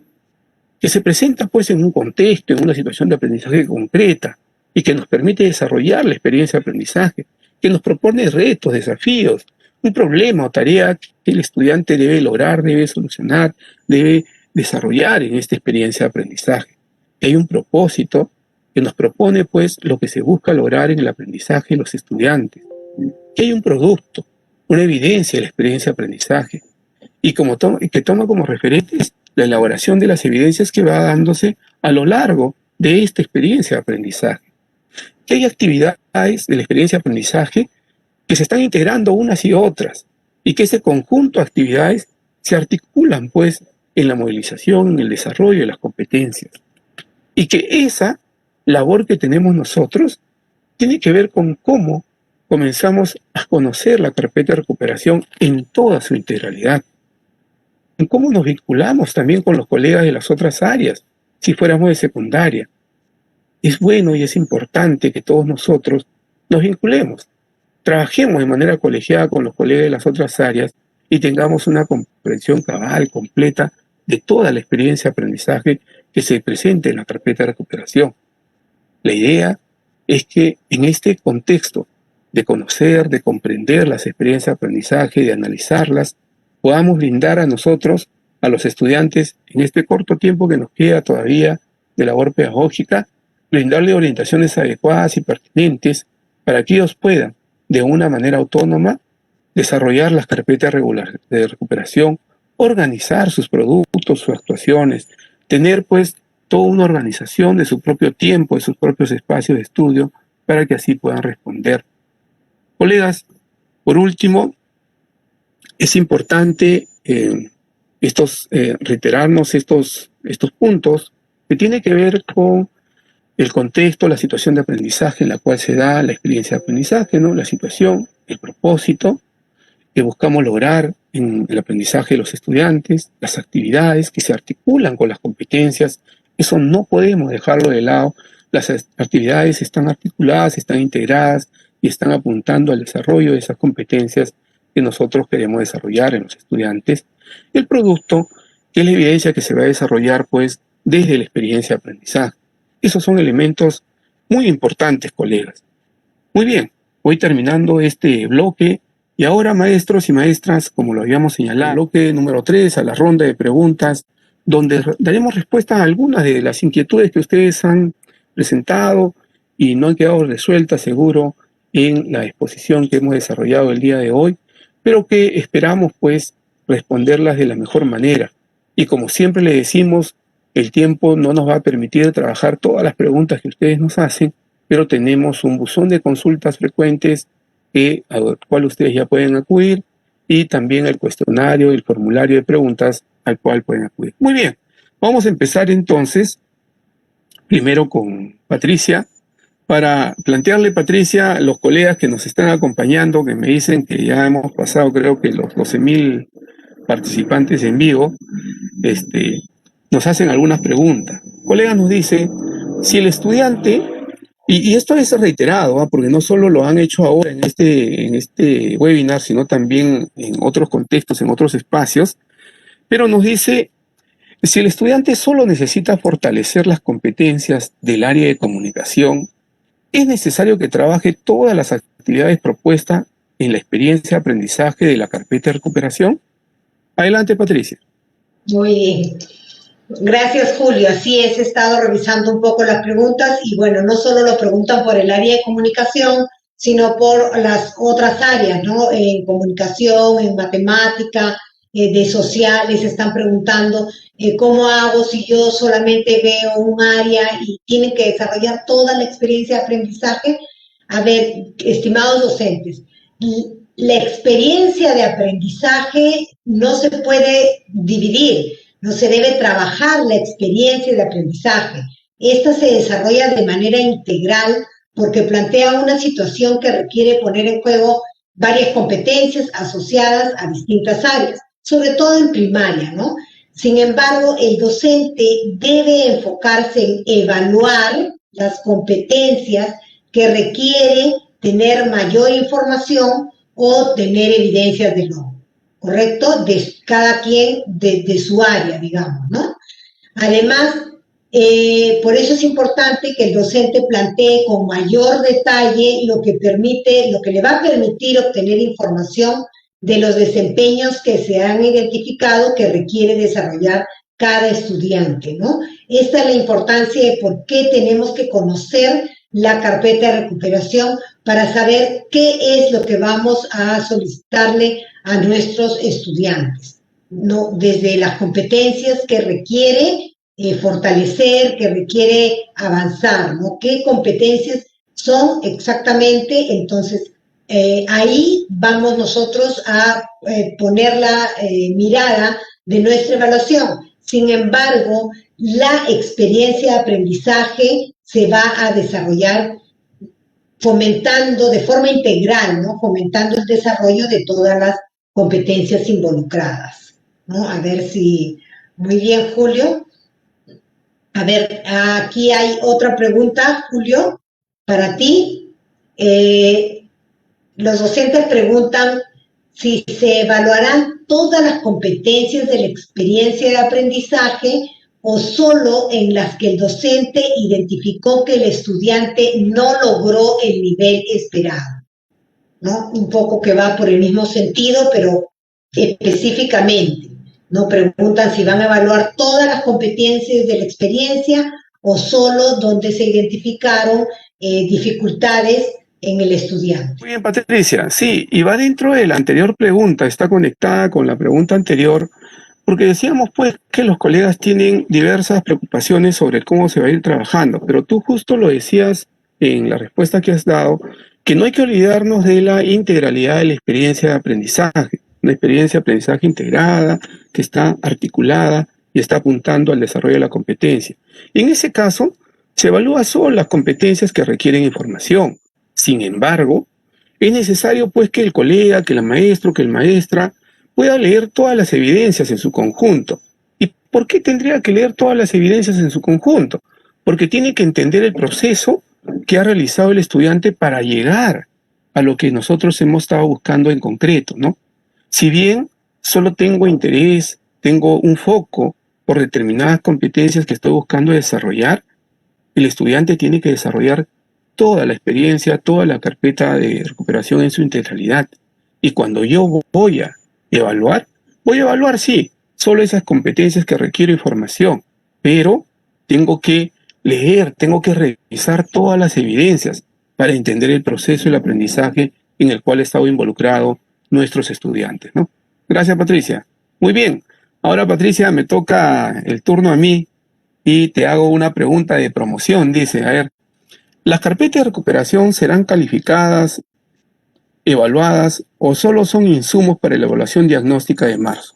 S2: que se presenta pues en un contexto, en una situación de aprendizaje concreta y que nos permite desarrollar la experiencia de aprendizaje, que nos propone retos, desafíos, un problema o tarea que el estudiante debe lograr, debe solucionar, debe desarrollar en esta experiencia de aprendizaje. Que hay un propósito que nos propone pues lo que se busca lograr en el aprendizaje de los estudiantes. Que hay un producto, una evidencia de la experiencia de aprendizaje y que toma como referentes la elaboración de las evidencias que va dándose a lo largo de esta experiencia de aprendizaje. Que hay actividades de la experiencia de aprendizaje que se están integrando unas y otras y que ese conjunto de actividades se articulan pues en la movilización, en el desarrollo de las competencias y que esa labor que tenemos nosotros tiene que ver con cómo comenzamos a conocer la carpeta de recuperación en toda su integralidad, en cómo nos vinculamos también con los colegas de las otras áreas, si fuéramos de secundaria. Es bueno y es importante que todos nosotros nos vinculemos, trabajemos de manera colegiada con los colegas de las otras áreas y tengamos una comprensión cabal, completa, de toda la experiencia de aprendizaje que se presente en la carpeta de recuperación. La idea es que en este contexto de conocer, de comprender las experiencias de aprendizaje, de analizarlas, podamos brindar a nosotros, a los estudiantes, en este corto tiempo que nos queda todavía de labor pedagógica, brindarle orientaciones adecuadas y pertinentes para que ellos puedan, de una manera autónoma, desarrollar las carpetas de recuperación, organizar sus productos, sus actuaciones, tener pues toda una organización de su propio tiempo, de sus propios espacios de estudio, para que así puedan responder. Colegas, por último, es importante reiterarnos estos puntos que tienen que ver con el contexto, la situación de aprendizaje en la cual se da la experiencia de aprendizaje, ¿no? La situación, el propósito que buscamos lograr en el aprendizaje de los estudiantes, las actividades que se articulan con las competencias. Eso no podemos dejarlo de lado. Las actividades están articuladas, están integradas y están apuntando al desarrollo de esas competencias que nosotros queremos desarrollar en los estudiantes. El producto, que es la evidencia que se va a desarrollar pues desde la experiencia de aprendizaje. Esos son elementos muy importantes, colegas. Muy bien, voy terminando este bloque y ahora, maestros y maestras, como lo habíamos señalado, bloque número 3, a la ronda de preguntas, donde daremos respuesta a algunas de las inquietudes que ustedes han presentado y no han quedado resueltas, seguro, en la exposición que hemos desarrollado el día de hoy, pero que esperamos, pues, responderlas de la mejor manera. Y como siempre le decimos, el tiempo no nos va a permitir trabajar todas las preguntas que ustedes nos hacen, pero tenemos un buzón de consultas frecuentes al cual ustedes ya pueden acudir y también el cuestionario, el formulario de preguntas al cual pueden acudir. Muy bien, vamos a empezar entonces primero con Patricia para plantearle, Patricia, a los colegas que nos están acompañando, que me dicen que ya hemos pasado creo que los 12.000 participantes en vivo, nos hacen algunas preguntas. Colegas nos dice, si el estudiante, y esto es reiterado, porque no solo lo han hecho ahora en este webinar, sino también en otros contextos, en otros espacios, pero nos dice, si el estudiante solo necesita fortalecer las competencias del área de comunicación, ¿es necesario que trabaje todas las actividades propuestas en la experiencia de aprendizaje de la carpeta de recuperación? Adelante, Patricia.
S1: Muy bien. Gracias, Julio. Así es, he estado revisando un poco las preguntas y bueno, no solo lo preguntan por el área de comunicación, sino por las otras áreas, ¿no? En comunicación, en matemática, de sociales, están preguntando cómo hago si yo solamente veo un área y tienen que desarrollar toda la experiencia de aprendizaje. A ver, estimados docentes, la experiencia de aprendizaje no se puede dividir. No se debe trabajar la experiencia de aprendizaje. Esta se desarrolla de manera integral porque plantea una situación que requiere poner en juego varias competencias asociadas a distintas áreas, sobre todo en primaria, ¿no? Sin embargo, el docente debe enfocarse en evaluar las competencias que requiere tener mayor información o tener evidencias de logro. ¿Correcto? De cada quien de su área, digamos, ¿no? Además, por eso es importante que el docente plantee con mayor detalle lo que le va a permitir obtener información de los desempeños que se han identificado que requiere desarrollar cada estudiante, ¿no? Esta es la importancia de por qué tenemos que conocer la carpeta de recuperación para saber qué es lo que vamos a solicitarle a nuestros estudiantes, ¿no? Desde las competencias que requiere fortalecer, que requiere avanzar, ¿no? ¿Qué competencias son exactamente? Entonces, ahí vamos nosotros a poner la mirada de nuestra evaluación. Sin embargo, la experiencia de aprendizaje se va a desarrollar fomentando de forma integral, ¿no? Fomentando el desarrollo de todas las competencias involucradas, ¿no? A ver si... Muy bien, Julio. A ver, aquí hay otra pregunta, Julio, para ti. Los docentes preguntan si se evaluarán todas las competencias de la experiencia de aprendizaje o solo en las que el docente identificó que el estudiante no logró el nivel esperado, ¿no? Un poco que va por el mismo sentido, pero específicamente, ¿no? Preguntan si van a evaluar todas las competencias de la experiencia o solo donde se identificaron dificultades en el estudiante.
S2: Muy bien, Patricia. Sí, y va dentro de la anterior pregunta, está conectada con la pregunta anterior, porque decíamos pues que los colegas tienen diversas preocupaciones sobre cómo se va a ir trabajando, pero tú justo lo decías en la respuesta que has dado, que no hay que olvidarnos de la integralidad de la experiencia de aprendizaje, una experiencia de aprendizaje integrada, que está articulada y está apuntando al desarrollo de la competencia. Y en ese caso, se evalúa solo las competencias que requieren información. Sin embargo, es necesario pues que el colega, que el maestro, que el maestra pueda leer todas las evidencias en su conjunto. ¿Y por qué tendría que leer todas las evidencias en su conjunto? Porque tiene que entender el proceso que ha realizado el estudiante para llegar a lo que nosotros hemos estado buscando en concreto, ¿no? Si bien solo tengo interés, tengo un foco por determinadas competencias que estoy buscando desarrollar, el estudiante tiene que desarrollar toda la experiencia, toda la carpeta de recuperación en su integralidad. Y cuando yo voy a evaluar, sí, solo esas competencias que requieren información, pero tengo que leer, tengo que revisar todas las evidencias para entender el proceso del aprendizaje en el cual han estado involucrados nuestros estudiantes, ¿no? Gracias, Patricia. Muy bien. Ahora, Patricia, me toca el turno a mí y te hago una pregunta de promoción. Dice, a ver, ¿las carpetas de recuperación serán calificadas, evaluadas o solo son insumos para la evaluación diagnóstica de marzo?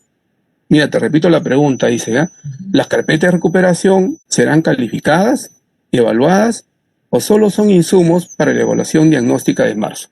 S2: Mira, te repito la pregunta, dice, ¿ya? ¿Las carpetas de recuperación serán calificadas, evaluadas o solo son insumos para la evaluación diagnóstica de marzo?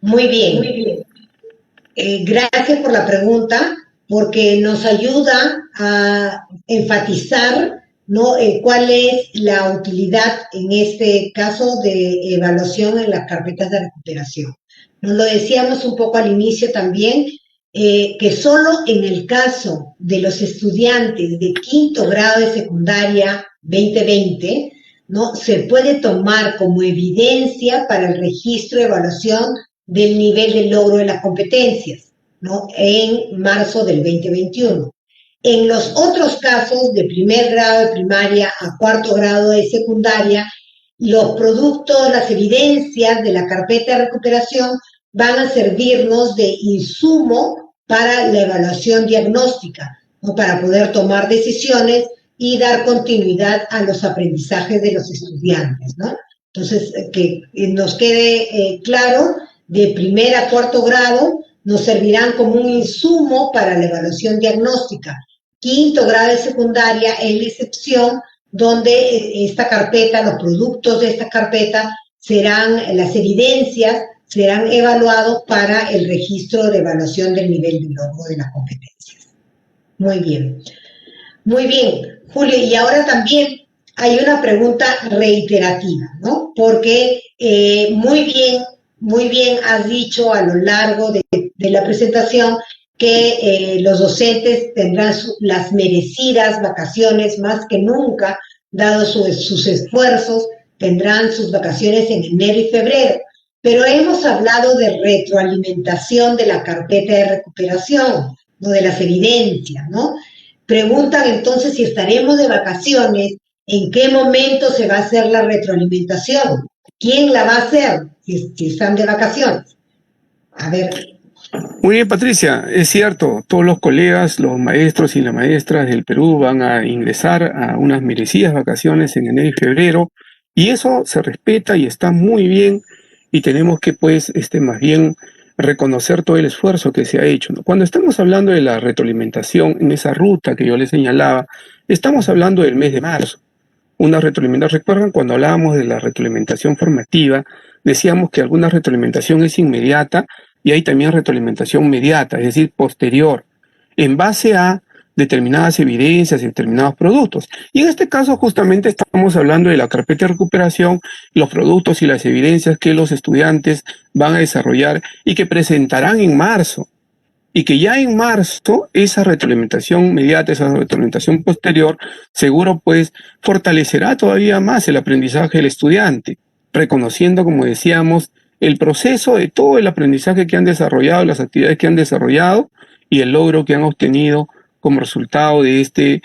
S1: Muy bien, muy bien. Gracias por la pregunta, porque nos ayuda a enfatizar, ¿no? Cuál es la utilidad en este caso de evaluación en las carpetas de recuperación. Nos lo decíamos un poco al inicio también, que solo en el caso de los estudiantes de quinto grado de secundaria 2020, ¿no? Se puede tomar como evidencia para el registro de evaluación del nivel de logro de las competencias, ¿no? En marzo del 2021. En los otros casos, de primer grado de primaria a cuarto grado de secundaria, los productos, las evidencias de la carpeta de recuperación van a servirnos de insumo para la evaluación diagnóstica, ¿no? Para poder tomar decisiones y dar continuidad a los aprendizajes de los estudiantes, ¿no? Entonces, que nos quede claro, de primer a cuarto grado nos servirán como un insumo para la evaluación diagnóstica. Quinto grado de secundaria es la excepción, donde esta carpeta, los productos de esta carpeta serán, las evidencias serán evaluados para el registro de evaluación del nivel de logro de las competencias. Muy bien. Muy bien, Julio, y ahora también hay una pregunta reiterativa, ¿no? Porque muy bien has dicho a lo largo de la presentación que los docentes tendrán las merecidas vacaciones más que nunca, dado sus esfuerzos, tendrán sus vacaciones en enero y febrero. Pero hemos hablado de retroalimentación de la carpeta de recuperación, ¿no? De las evidencias, ¿no? Preguntan entonces si estaremos de vacaciones, ¿en qué momento se va a hacer la retroalimentación? ¿Quién la va a hacer si están de vacaciones? A ver.
S2: Muy bien, Patricia, es cierto, todos los colegas, los maestros y las maestras del Perú van a ingresar a unas merecidas vacaciones en enero y febrero, y eso se respeta y está muy bien, y tenemos que, pues, más bien reconocer todo el esfuerzo que se ha hecho, ¿no? Cuando estamos hablando de la retroalimentación en esa ruta que yo les señalaba, estamos hablando del mes de marzo. una retroalimentación. ¿Recuerdan cuando hablábamos de la retroalimentación formativa? Decíamos que alguna retroalimentación es inmediata y hay también retroalimentación mediata, es decir, posterior, en base a determinadas evidencias, determinados productos. Y en este caso justamente estamos hablando de la carpeta de recuperación, los productos y las evidencias que los estudiantes van a desarrollar y que presentarán en marzo. Y que ya en marzo esa retroalimentación inmediata, esa retroalimentación posterior, seguro pues fortalecerá todavía más el aprendizaje del estudiante, reconociendo, como decíamos, el proceso de todo el aprendizaje que han desarrollado, las actividades que han desarrollado y el logro que han obtenido como resultado de este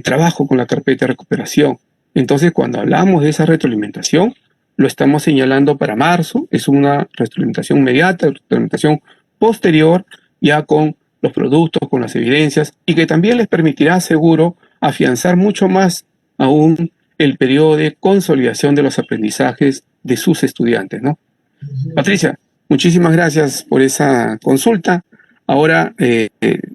S2: trabajo con la carpeta de recuperación. Entonces, cuando hablamos de esa retroalimentación, lo estamos señalando para marzo, es una retroalimentación inmediata, retroalimentación posterior, ya con los productos, con las evidencias, y que también les permitirá, seguro, afianzar mucho más aún el periodo de consolidación de los aprendizajes de sus estudiantes, ¿no? Patricia, muchísimas gracias por esa consulta. Ahora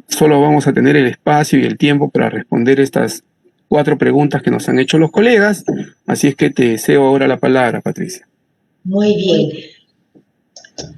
S2: solo vamos a tener el espacio y el tiempo para responder estas 4 preguntas que nos han hecho los colegas, así es que te cedo ahora la palabra, Patricia.
S1: Muy bien.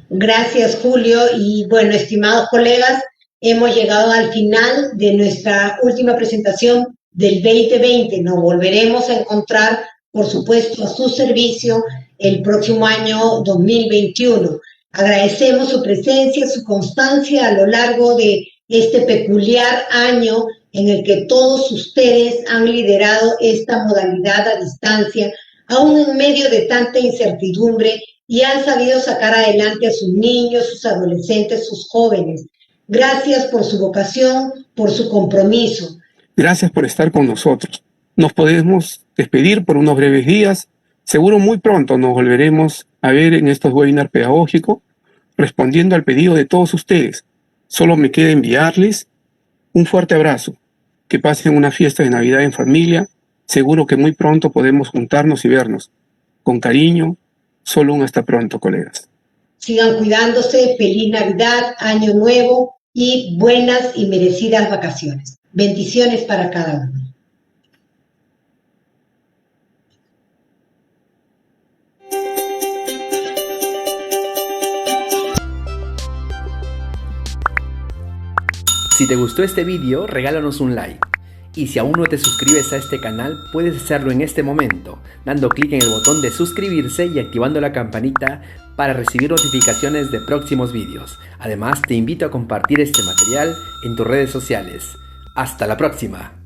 S1: Gracias, Julio. Y bueno, estimados colegas, hemos llegado al final de nuestra última presentación del 2020. Nos volveremos a encontrar, por supuesto, a su servicio el próximo año 2021. Agradecemos su presencia, su constancia a lo largo de este peculiar año en el que todos ustedes han liderado esta modalidad a distancia, aún en medio de tanta incertidumbre, y han sabido sacar adelante a sus niños, sus adolescentes, sus jóvenes. Gracias por su vocación, por su compromiso.
S2: Gracias por estar con nosotros. Nos podemos despedir por unos breves días. Seguro muy pronto nos volveremos a ver en estos webinars pedagógicos, respondiendo al pedido de todos ustedes. Solo me queda enviarles un fuerte abrazo. Que pasen una fiesta de Navidad en familia. Seguro que muy pronto podemos juntarnos y vernos. Con cariño, solo un hasta pronto, colegas.
S1: Sigan cuidándose, feliz Navidad, Año Nuevo y buenas y merecidas vacaciones. Bendiciones para cada uno.
S3: Si te gustó este video, regálanos un like. Y si aún no te suscribes a este canal, puedes hacerlo en este momento, dando clic en el botón de suscribirse y activando la campanita para recibir notificaciones de próximos videos. Además, te invito a compartir este material en tus redes sociales. ¡Hasta la próxima!